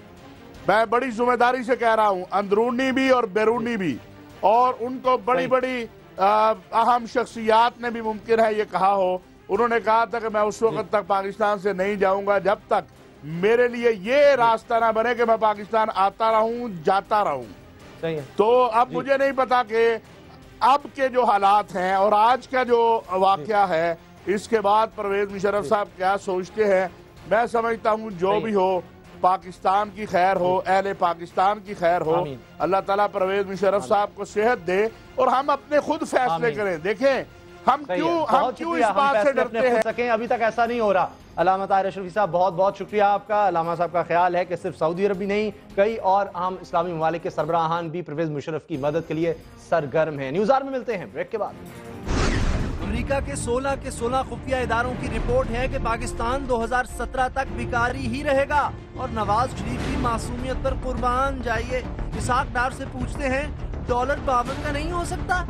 मैं बड़ी जिम्मेदारी से कह रहा हूँ, अंदरूनी भी और बैरूनी भी, और उनको बड़ी बड़ी अहम शख्सियात ने भी मुमकिन है ये कहा हो। उन्होंने कहा था कि मैं उस वक्त तक पाकिस्तान से नहीं जाऊंगा जब तक मेरे लिए ये रास्ता ना बने कि मैं पाकिस्तान आता रहूं, जाता रहूं। सही है। तो अब मुझे नहीं पता कि अब के जो हालात हैं और आज का जो वाकया है, इसके बाद परवेज मुशर्रफ साहब क्या सोचते हैं। मैं समझता हूं जो भी हो, पाकिस्तान की खैर हो, अहले पाकिस्तान की खैर हो। अल्लाह ताला परवेज मुशर्रफ साहब को सेहत दे और हम अपने खुद फैसले करें। देखें हम क्यों इस बात से डरते हैं। अभी तक ऐसा नहीं हो रहा। अल्लामा ताहिर अशरफी साहब बहुत बहुत शुक्रिया आपका। अल्लामा साहब का ख्याल है कि सिर्फ सऊदी अरब ही नहीं, कई और अहम इस्लामी ममालिक के सरबराहान भी परवेज मुशर्रफ की मदद के लिए सरगर्म है। न्यूज़ आवर में मिलते हैं ब्रेक के बाद। अमेरिका के 16 खुफिया इदारों की रिपोर्ट है कि पाकिस्तान 2017 तक भिखारी ही रहेगा और नवाज शरीफ की मासूमियत पर कुर्बान जाइए। इसहाक डार से पूछते हैं, डॉलर $52 का नहीं हो सकता?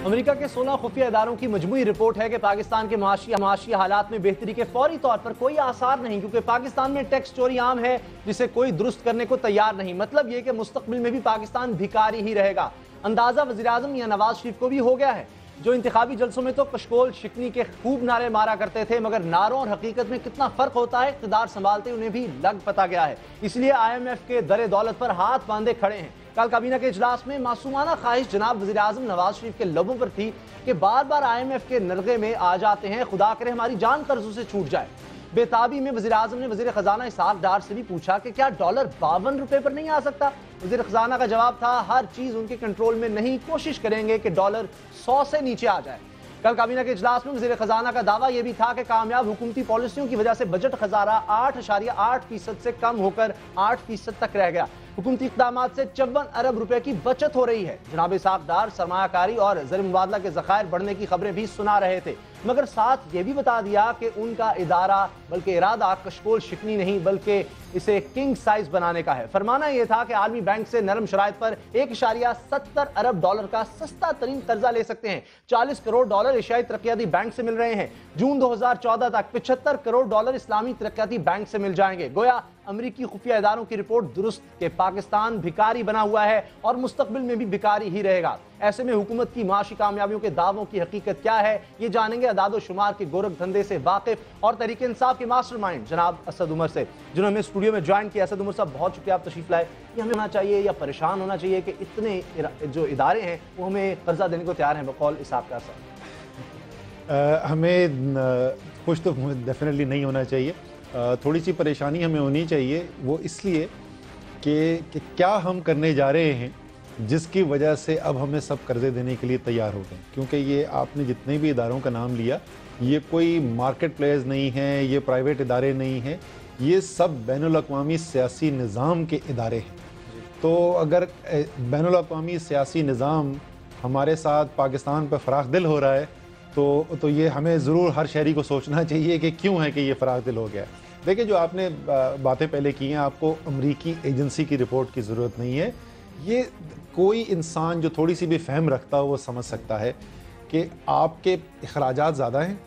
अमेरिका के 16 खुफिया इदारों की मजमूई रिपोर्ट है कि पाकिस्तान के माशी हालात में बेहतरी के फौरी तौर पर कोई आसार नहीं, क्योंकि पाकिस्तान में टैक्स चोरी आम है जिसे कोई दुरुस्त करने को तैयार नहीं। मतलब यह कि मुस्तकबिल में भी पाकिस्तान भिखारी ही रहेगा। अंदाजा वज़ीर-ए-आज़म या नवाज शरीफ को भी हो गया है, जो इंतखाबी जलसों में तो कशकोल शिकनी के खूब नारे मारा करते थे, मगर नारों और हकीकत में कितना फर्क होता है इक़्तिदार संभालते उन्हें भी लग पता गया है। इसलिए IMF के दरे दौलत पर हाथ बांधे खड़े हैं। कल काबीना के इजलास में मासूमाना ख्वाहिश जनाब वज़ीर-ए-आज़म नवाज शरीफ के लबों पर थी कि बार बार IMF के नलगे में आ जाते हैं, खुदा करे हमारी जान कर्जों से छूट जाए। बेताबी में वज़ीर-ए-आज़म ने वज़ीर ख़जाना इसहाक डार से भी पूछा कि क्या डॉलर $52 पर नहीं आ सकता। वज़ीर ख़जाना का जवाब था, हर चीज़ उनके कंट्रोल में नहीं, कोशिश करेंगे कि डॉलर 100 से नीचे आ जाए। कल काबीना के इजलास में वज़ीर ख़जाना का दावा यह भी था कि कामयाब हुकूमती पॉलिसियों की वजह से बजट खजाना 8.8% से कम होकर 8% तक रह गया। हुकूमती इक़दामात से 54 अरब रुपए की बचत हो रही है। जनाब इसहाक डार सरमायाकारी और ज़र मुबादला के ज़खायर बढ़ने की खबरें भी सुना रहे थे, मगर साथ ये भी बता दिया कि उनका इदारा बल्कि इरादा कशकोल शिकनी नहीं बल्कि इसे किंग साइज बनाने का है। फरमाना यह था कि आलमी बैंक से नरम शराइत पर 1.70 अरब डॉलर का सस्ता तरीन कर्जा ले सकते हैं। 40 करोड़ डॉलर एशियाई तरक्याती बैंक से मिल रहे हैं। जून 2014 तक 75 करोड़ डॉलर इस्लामी तरक्याती बैंक से मिल जाएंगे। गोया अमरीकी खुफिया इदारों की रिपोर्ट दुरुस्त कि पाकिस्तान भिखारी बना हुआ है और मुस्तकबिल में भी भिखारी ही रहेगा। ऐसे में हुकूमत की माशी कामयाबियों के दावों की हकीकत क्या है, ये जानेंगे अदादो शुमार के गोरख धंधे से वाकिफ और तहरीक इंसाफ के मास्टरमाइंड जनाब असद उमर से, जिन्होंने हमें स्टूडियो में ज्वाइन किया। असद उमर साहब बहुत शुक्रिया, आप तशरीफ लाए। ये हमें होना चाहिए या परेशान होना चाहिए कि इतने जो इदारे हैं वो हमें कर्जा देने को तैयार हैं बकौल इसहाक डार साहब? हमें खुश तो डेफिनेटली नहीं होना चाहिए। थोड़ी सी परेशानी हमें होनी चाहिए, वो इसलिए कि क्या हम करने जा रहे हैं जिसकी वजह से अब हमें सब कर्जे देने के लिए तैयार हो गए। क्योंकि ये आपने जितने भी इदारों का नाम लिया, ये कोई मार्केट प्लेयर्स नहीं हैं, ये प्राइवेट इदारे नहीं हैं, ये सब बैनुल-अक़वामी सियासी निज़ाम के इदारे हैं। तो अगर बैनुल-अक़वामी सियासी निज़ाम हमारे साथ पाकिस्तान पर फ़राख़ दिल हो रहा है तो ये हमें ज़रूर हर शहरी को सोचना चाहिए कि क्यों है कि ये फ़राख़ दिल हो गया है। देखिए, जो आपने बातें पहले की हैं, आपको अमरीकी एजेंसी की रिपोर्ट की ज़रूरत नहीं है। ये कोई इंसान जो थोड़ी सी भी फ़हम रखता हो वो समझ सकता है कि आपके अखराजात ज़्यादा हैं,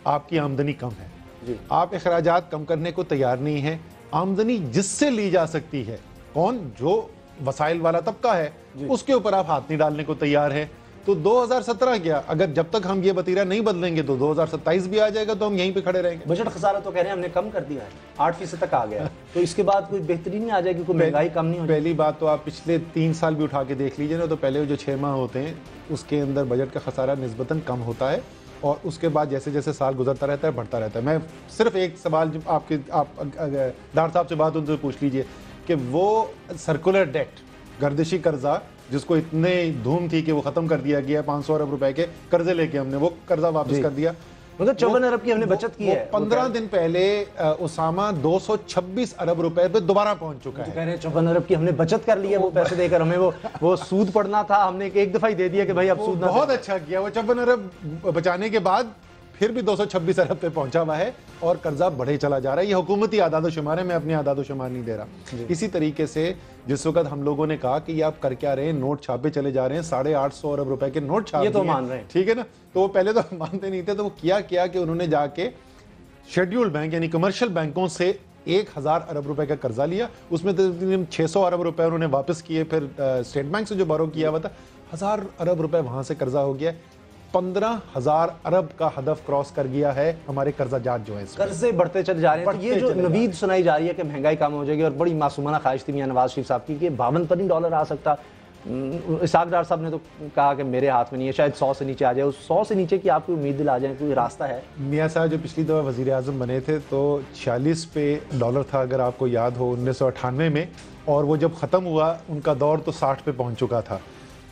आपकी आमदनी कम है। आप अखराजात कम करने को तैयार नहीं हैं। आमदनी जिससे ली जा सकती है, कौन, जो वसाइल वाला तबका है, उसके ऊपर आप हाथ नहीं डालने को तैयार है। तो 2017 क्या, अगर जब तक हम ये वतीरा नहीं बदलेंगे तो 2027 भी आ जाएगा, तो हम यहीं पे खड़े रहेंगे। बजट खसारा तो कह रहे हैं हमने कम कर दिया है, 8% तक आ गया, तो इसके बाद कोई बेहतरी नहीं आ जाएगी, कोई महंगाई कम नहीं हो जाएगी। पहली बात तो आप पिछले 3 साल भी उठा के देख लीजिए ना, तो पहले जो 6 माह होते हैं उसके अंदर बजट का खसारा निस्बतन कम होता है और उसके बाद जैसे जैसे साल गुजरता रहता है बढ़ता रहता है। मैं सिर्फ एक सवाल जब आप डार साहब से बात उनसे पूछ लीजिए कि वो सर्कुलर डेट, गर्दिशी कर्जा, जिसको इतने धूम थी कि वो खत्म कर दिया गया, 500 अरब रुपए के कर्जे लेके हमने वो कर्जा वापस कर दिया, मतलब 54 अरब की हमने बचत की है। 15 दिन पहले उसामा 226 अरब रुपए पे दोबारा पहुंच चुका है। कह रहे हैं 54 अरब की हमने बचत कर ली है, वो पैसे देकर हमें वो सूद पड़ना था, हमने एक दफा ही दे दिया कि भाई अब सूद ना। बहुत अच्छा किया, वो 54 अरब बचाने के बाद फिर भी 226 अरब पे पहुंचा हुआ है और कर्जा बढ़े चला जा रहा है। ये हुकूमती आदादोशुमार है, मैं अपनी आदादोशुमार नहीं दे रहा। इसी तरीके से जिस वक्त हम लोगों ने कहा कि ये आप कर क्या रहे हैं, नोट छापे चले जा रहे हैं, 850 अरब रुपए के नोट छाप ये तो दिए, मान रहे हैं, ठीक है ना। तो वो पहले तो मानते नहीं थे, तो वो किया कि उन्होंने जाके शेड्यूल्ड बैंक यानी कमर्शियल बैंकों से 1000 अरब रुपए का कर्जा लिया, उसमें तकरीबन 600 अरब रुपए उन्होंने वापस किए, फिर स्टेट बैंक से जो बोरो किया हुआ था 1000 अरब रुपए वहां से कर्जा हो गया। 15,000 अरब का हदफ क्रॉस कर गया है हमारे कर्जाजात जो है, कर्जे बढ़ते चले जा रहे हैं। तो ये जो नवीद सुनाई जा रही है कि महंगाई कम हो जाएगी, और बड़ी मासूमाना ख्वाहिश थी मियां नवाज शरीफ साहब की कि 52 पर नहीं डॉलर आ सकता। इसाक डार साहब ने तो कहा कि मेरे हाथ में नहीं है, शायद 100 से नीचे आ जाए। उस 100 से नीचे की आपकी उम्मीद दिला जाए, कोई रास्ता है? मियां साहब जो पिछली दफ़ा वज़ीर आज़म बने थे तो 46 पे डॉलर था, अगर आपको याद हो 1998 में, और वो जब ख़त्म हुआ उनका दौर तो 60 पे पहुंच चुका था।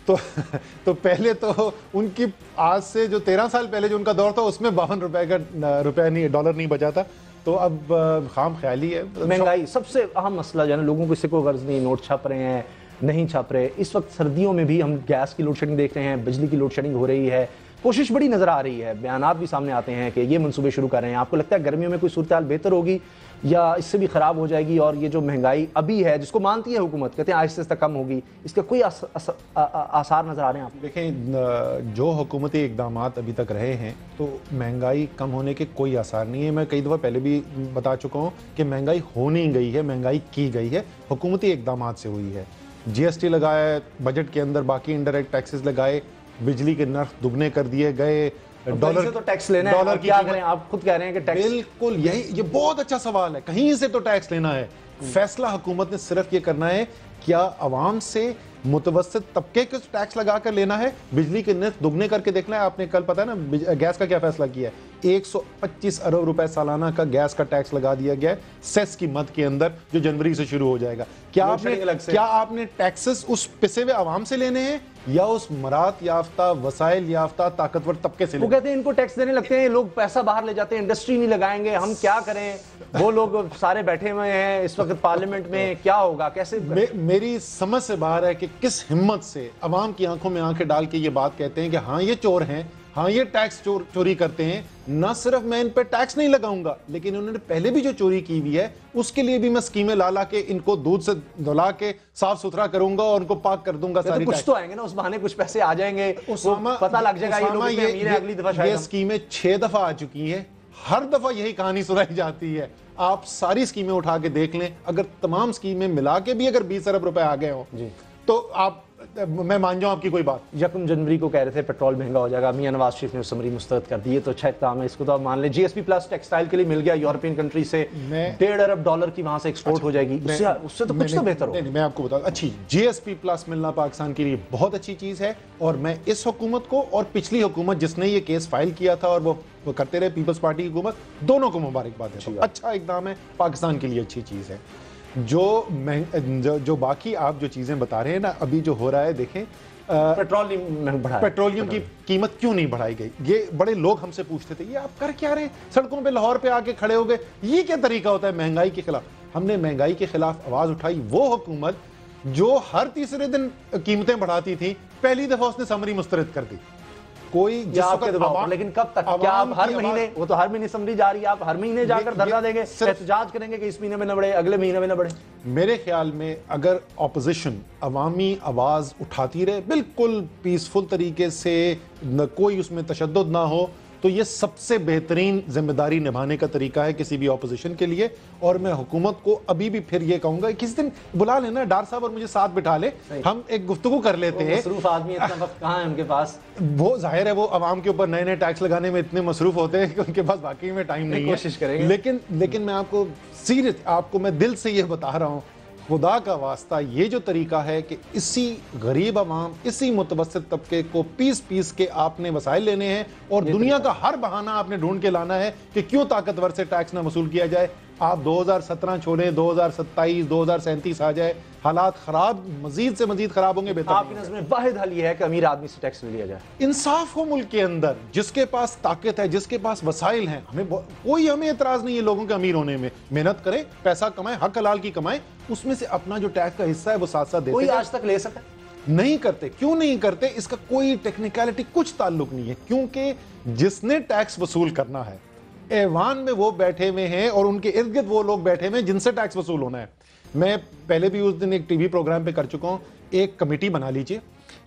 तो पहले तो उनकी आज से जो 13 साल पहले जो उनका दौर था उसमें 52 रुपया नहीं, डॉलर नहीं बचा था। तो अब खाम ख्याली है। महंगाई सबसे अहम मसला जो है ना, लोगों को इससे कोई गर्ज नहीं, नोट छप रहे हैं, नहीं छप रहे। इस वक्त सर्दियों में भी हम गैस की लोड शेडिंग देख रहे हैं, बिजली की लोड शेडिंग हो रही है, कोशिश बड़ी नजर आ रही है, बयानात भी सामने आते हैं कि ये मंसूबे शुरू कर रहे हैं। आपको लगता है गर्मियों में कोई सूरत हाल बेहतर होगी या इससे भी खराब हो जाएगी? और ये जो महंगाई अभी है जिसको मानती है हुकूमत, कहते हैं आहिस्ता आहिस्ता कम होगी, इसके कोई आसार नजर आ रहे हैं आपको? देखें, जो हुकूमती इकदाम अभी तक रहे हैं तो महंगाई कम होने के कोई आसार नहीं है। मैं कई दफ़ा पहले भी बता चुका हूँ कि महंगाई हो नहीं गई है, महंगाई की गई है, हुकूमती इकदाम से हुई है। GST लगाया बजट के अंदर, बाकी इनडायरेक्ट टैक्सेस लगाए, बिजली के नर्ख दुगने कर दिए गए, डॉलर तो टैक्स लेना है, डॉलर क्या करें? आप खुद कह रहे हैं कि टैक्स, बिल्कुल यही, ये बहुत अच्छा सवाल है, कहीं से तो टैक्स लेना है। फैसला हुकूमत ने सिर्फ ये करना है, क्या अवाम से मुतवस्सित तबके को टैक्स लगा कर लेना है, बिजली के नर्ख दुगने करके देखना है। आपने कल पता है ना गैस का क्या फैसला किया है, 125 अरब रुपए सालाना का गैस का टैक्स लगा दिया गया है सेस की मद के अंदर, जो जनवरी से शुरू हो जाएगा। क्या आपने टैक्सेस उस पिसे हुए अवाम से लेने हैं या उस मरात याफ्ता, वसाइल याफ्ता, ताकतवर तबके से? वो कहते हैं इनको टैक्स देने लगते हैं, लोग पैसा बाहर ले जाते हैं, इंडस्ट्री नहीं लगाएंगे, हम क्या करें? वो लोग सारे बैठे हुए हैं इस वक्त पार्लियामेंट में, क्या होगा, कैसे? मेरी समझ से बाहर है कि किस हिम्मत से अवाम की आंखों में आंखें डाल के ये बात कहते हैं कि हाँ ये चोर हैं, हाँ ये टैक्स चोरी करते हैं। ना सिर्फ मैं इन पे टैक्स नहीं लगाऊंगा, लेकिन उन्होंने पहले भी जो चोरी की हुई है उसके लिए भी मैं स्कीमें ला के इनको दूध से धुला के साफ सुथरा करूंगा और उनको पाक कर दूंगा। सारी तो कुछ तो आएंगे ना, उस बहाने कुछ पैसे आ जाएंगे, पता लग जाएगा ये लोग अमीर हैं, अगली दफा ये स्कीमें 6 दफा आ चुकी हैं, हर दफा यही कहानी सुनाई जाती है। आप सारी स्कीमें उठा के देख लें, अगर तमाम स्कीमें मिला के भी अगर 20 अरब रुपए आ गए हो तो आप, मैं मान जाऊं आपकी कोई बात। 1 जनवरी को कह रहे थे पेट्रोल महंगा हो जाएगा, मियां नवाज शरीफ ने समरी मुस्तरद कर दी है, तो अच्छा इक़दाम है, इसको तो आप मान लें। GSP प्लस टेक्सटाइल के लिए मिल गया यूरोपियन कंट्री से, 1.5 अरब डॉलर की वहां से एक्सपोर्ट हो जाएगी, उससे तो कुछ तो बेहतर हो। मैं आपको बताऊं, अच्छी GSP प्लस मिलना पाकिस्तान के लिए बहुत अच्छी चीज है, और मैं इस हुकूमत को और पिछली हुकूमत जिसने ये केस फाइल किया था और वो करते रहे, पीपल्स पार्टी की हुकूमत, दोनों को मुबारकबाद है। अच्छा इक़दाम है, पाकिस्तान के लिए अच्छी चीज है। जो बाकी आप जो चीजें बता रहे हैं ना, अभी जो हो रहा है, देखें पेट्रोलियम की कीमत क्यों नहीं बढ़ाई गई, ये बड़े लोग हमसे पूछते थे, ये आप कर क्या रहे, सड़कों पे लाहौर पे आके खड़े हो गए, ये क्या तरीका होता है महंगाई के खिलाफ? हमने महंगाई के खिलाफ आवाज उठाई, वो हुकूमत जो हर तीसरे दिन कीमतें बढ़ाती थी, पहली दफा उसने समरी मुस्तरद कर दी। कोई लेकिन कब तक? क्या आप हर महीने, वो तो हर महीने समरी जा रही है, आप हर महीने जाकर धरना देंगे, एहतजाज करेंगे कि इस महीने में न बढ़े, अगले महीने में न बढ़े? मेरे ख्याल में अगर ऑपोजिशन अवामी आवाज उठाती रहे बिल्कुल पीसफुल तरीके से, कोई उसमें तशद्दुद ना हो, तो ये सबसे बेहतरीन जिम्मेदारी निभाने का तरीका है किसी भी ऑपोजिशन के लिए। और मैं हुकूमत को अभी भी फिर ये कहूंगा, किसी दिन बुला लेना डार साहब और मुझे साथ बिठा ले, हम एक गुफ्तगू कर लेते हैं। मसरूफ आदमी, इतना वक्त कहाँ है उनके पास? वो जाहिर है वो अवाम के ऊपर नए नए टैक्स लगाने में इतने मसरूफ होते हैं कि उनके पास वाकई में टाइम नहीं है। कोशिश करेंगे, लेकिन मैं आपको सीरियस, आपको मैं दिल से ये बता रहा हूँ, खुदा का वास्ता, ये जो तरीका है कि इसी गरीब अवाम, इसी मुतवस्सित तबके को पीस पीस के आपने वसाइल लेने हैं और दुनिया का हर बहाना आपने ढूंढ के लाना है कि क्यों ताकतवर से टैक्स ना वसूल किया जाए। आप 2017 छोड़ें, 2027, 2037 आ जाए, हालात खराब, मजीद से मजीद खराब होंगे। बेहतर आपकी नज़र में वाहिद हल ये है कि अमीर आदमी से टैक्स लिया जाए, इंसाफ हो मुल्क के अंदर, जिसके पास ताकत है, जिसके पास वसाइल हैं, हमें एतराज नहीं है लोगों के अमीर होने में। मेहनत करें, पैसा कमाएं, हक हलाल की कमाएं, उसमें से अपना जो टैक्स का हिस्सा है वो साथ साथ देते। कोई आज तक ले सका? नहीं करते। क्यों नहीं करते? इसका कोई टेक्निकलिटी कुछ ताल्लुक नहीं है, क्योंकि जिसने टैक्स वसूल करना है, ऐवान में वो बैठे हुए हैं और उनके इर्द गिर्द वो लोग बैठे हुए हैं जिनसे टैक्स वसूल होना है। मैं पहले भी उस दिन एक टीवी प्रोग्राम पे कर चुका हूं। एक कमेटी बना लीजिए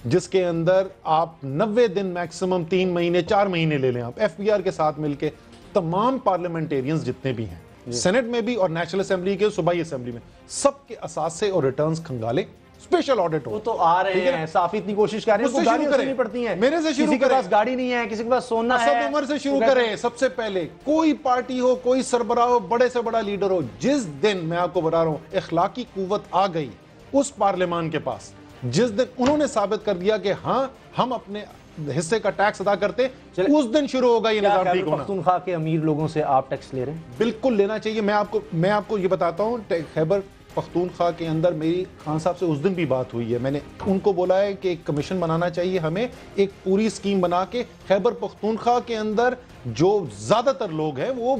जिसके अंदर आप 90 दिन मैक्सिमम 3 महीने 4 महीने ले लें, आप एफबीआर के साथ मिलके तमाम पार्लियामेंटेरियंस जितने भी हैं, सेनेट में भी और नेशनल असेंबली के सूबाई असेंबली में, सबके असासे और रिटर्न्स खंगाले, स्पेशल ऑडिट हो। वो तो आ रहे हैं, साफी इतनी कोशिश कर रहे हैं, मुझसे शुरू करें, नहीं पड़ती हैं। मेरे से शुरू किसी के करें। पास गाड़ी नहीं है, किसी के पास सोना है। असद उमर से शुरू करें। सबसे पहले कोई पार्टी हो, कोई सरबराह हो, बड़े से बड़ा लीडर हो, जिस दिन मैं आपको बता रहा हूं इखलाकी कुव्वत आ गई उस पार्लियामान के पास, जिस दिन उन्होंने साबित कर दिया कि हां हम अपने हिस्से का टैक्स अदा करते, उस दिन शुरू होगा ये निजाम ठीक होना। पख्तूनख्वा के अमीर लोगों से आप टैक्स ले रहे हैं? बिल्कुल लेना चाहिए। मैं आपको ये बताता हूं, खैबर पख्तूनख्वा के अंदर मेरी खान साहब से उस दिन भी बात हुई है। मैंने उनको बोला है कि एक कमीशन बनाना चाहिए हमें, एक पूरी स्कीम बना के खैबर पख्तूनख्वा के अंदर जो ज्यादातर लोग हैं वो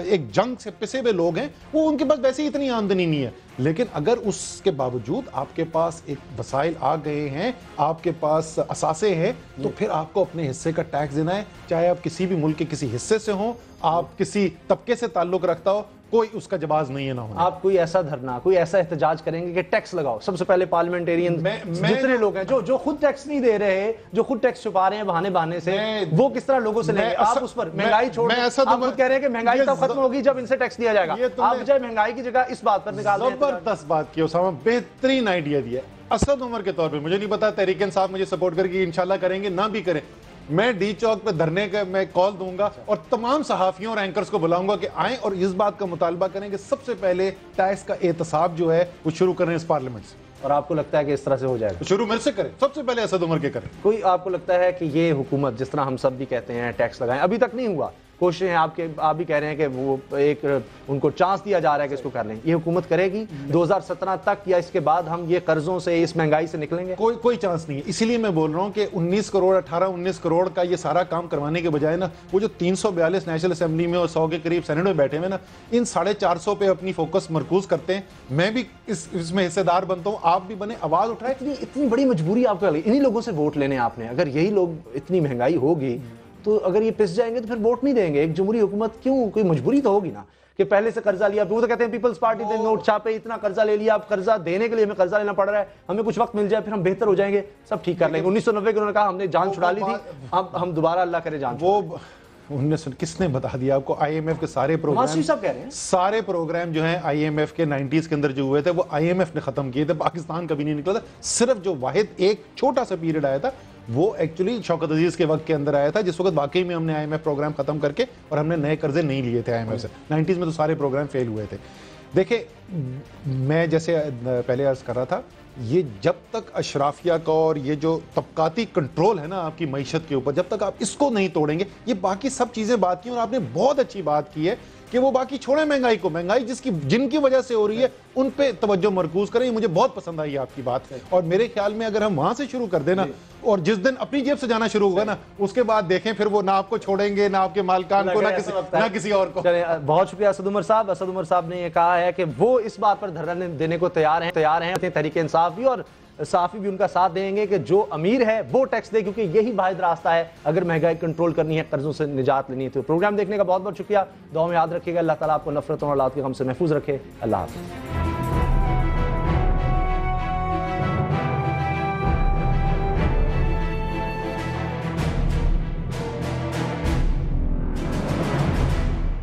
एक जंग से पिसे हुए लोग हैं, वो उनके पास वैसे ही इतनी आमदनी नहीं है, लेकिन अगर उसके बावजूद आपके पास एक वसाइल आ गए हैं, आपके पास असासे हैं, तो फिर आपको अपने हिस्से का टैक्स देना है। चाहे आप किसी भी मुल्क के किसी हिस्से से हो, आप किसी तबके से ताल्लुक रखता हो, कोई उसका जवाब नहीं है ना होना। आप कोई ऐसा धरना, कोई ऐसा एहतजाज करेंगे कि टैक्स लगाओ? सबसे पहले पार्लियामेंटेरियन जितने लोग हैं जो खुद टैक्स नहीं दे रहे, जो खुद टैक्स छुपा रहे हैं बहाने से, वो किस तरह लोगों से लेंगे? आप उस पर महंगाई छोड़, आप खुद कह रहे हैं कि महंगाई तब खत्म होगी जब इनसे टैक्स दिया जाएगा। आप बजाय महंगाई की जगह इस बात पर निकाल रहे हैं। जबरदस्त बात की उसामा, बेहतरीन आइडिया दिया। असद उमर के तौर पे मुझे नहीं पता तहरीक इंसाफ मुझे सपोर्ट करके इंशाल्लाह करेंगे, ना भी करें, मैं डी चौक पे धरने का मैं कॉल दूंगा और तमाम सहाफियों और एंकर्स को बुलाऊंगा कि आएं और इस बात का मुतालबा करें कि सबसे पहले टैक्स का एहतसाब जो है वो शुरू करें इस पार्लियामेंट से। और आपको लगता है कि इस तरह से हो जाएगा? तो शुरू मेरे से करें, सबसे पहले असद उमर के करें। कोई आपको लगता है कि ये हुकूमत, जिस तरह हम सब भी कहते हैं टैक्स लगाएं, अभी तक नहीं हुआ, कोशिशें आप भी कह रहे हैं कि वो एक उनको चांस दिया जा रहा है कि इसको कर लें, ये हुकूमत करेगी 2017 तक या इसके बाद हम ये कर्जों से, इस महंगाई से निकलेंगे? कोई चांस नहीं है। इसीलिए मैं बोल रहा हूं कि 19 करोड़ 18-19 करोड़ का ये सारा काम करवाने के बजाय ना, वो जो 342 नेशनल असेंबली में और 100 के करीब सेनेट में बैठे हुए ना, इन 450 पे अपनी फोकस मरकूज करते हैं। मैं भी इसमें हिस्सेदार बनता हूं, आप भी बने, आवाज उठाए। इतनी बड़ी मजबूरी आपको लगी इन्हीं लोगों से वोट लेने आपने? अगर यही लोग, इतनी महंगाई होगी तो अगर ये पिस जाएंगे तो फिर वोट नहीं देंगे। एक जमहूरी हुकूमत क्यों, कोई मजबूरी तो होगी ना कि पहले से कर्जा लिया। वो तो कहते हैं पीपल्स पार्टी ने नोट छापे, इतना कर्जा ले लिया, अब कर्जा देने के लिए हमें कर्जा लेना पड़ रहा है, हमें कुछ वक्त मिल जाए फिर हम बेहतर हो जाएंगे, सब ठीक कर लेंगे। 1990 के उन्होंने कहा हमने जान छुड़ा ली थी, अब हम दोबारा अल्लाह करे जान। वो किसने बता दिया आपको? IMF के सारे प्रोग्राम, सब कह रहे हैं, सारे प्रोग्राम जो हैं IMF के 90s के अंदर जो हुए थे वो IMF ने खत्म किए थे। पाकिस्तान कभी नहीं निकला था। सिर्फ जो वाहिद एक छोटा सा पीरियड आया था वो एक्चुअली शौकत अजीज के वक्त के अंदर आया था, जिस वक्त वाकई में हमने IMF प्रोग्राम खत्म करके और हमने नए कर्जे नहीं लिए थे IMF से। 90s में तो सारे प्रोग्राम फेल हुए थे। देखिए, मैं जैसे पहले अर्ज कर रहा था, ये जब तक अशराफिया का और ये जो तबकाती कंट्रोल है ना आपकी मईशत के ऊपर, जब तक आप इसको नहीं तोड़ेंगे, ये बाकी सब चीजें बात की और आपने बहुत अच्छी बात की है कि वो बाकी छोड़े महंगाई को, महंगाई जिनकी वजह से हो रही है उन पे तवज्जो मरकूज करें। मुझे बहुत पसंद आई आपकी बात और मेरे ख्याल में अगर हम वहां से शुरू कर देना और जिस दिन अपनी जेब से जाना शुरू होगा ना, उसके बाद देखें फिर वो ना आपको छोड़ेंगे, ना आपके मालकान को, ना किसी और को। बहुत शुक्रिया असद उमर साहब। असद उमर साहब ने ये कहा है कि वो इस बात पर धरना देने को तैयार हैं। तहरीक इंसाफ भी और साफी भी उनका साथ देंगे कि जो अमीर है वो टैक्स दे, क्योंकि यही वाहिद रास्ता है अगर महंगाई कंट्रोल करनी है, कर्जों से निजात लेनी है। तो प्रोग्राम देखने का बहुत बहुत शुक्रिया। दुआ में याद रखिएगा, अल्लाह ताला आपको नफरत और औलाद के गम से महफूज रखे। अल्लाह हाफ़िज़।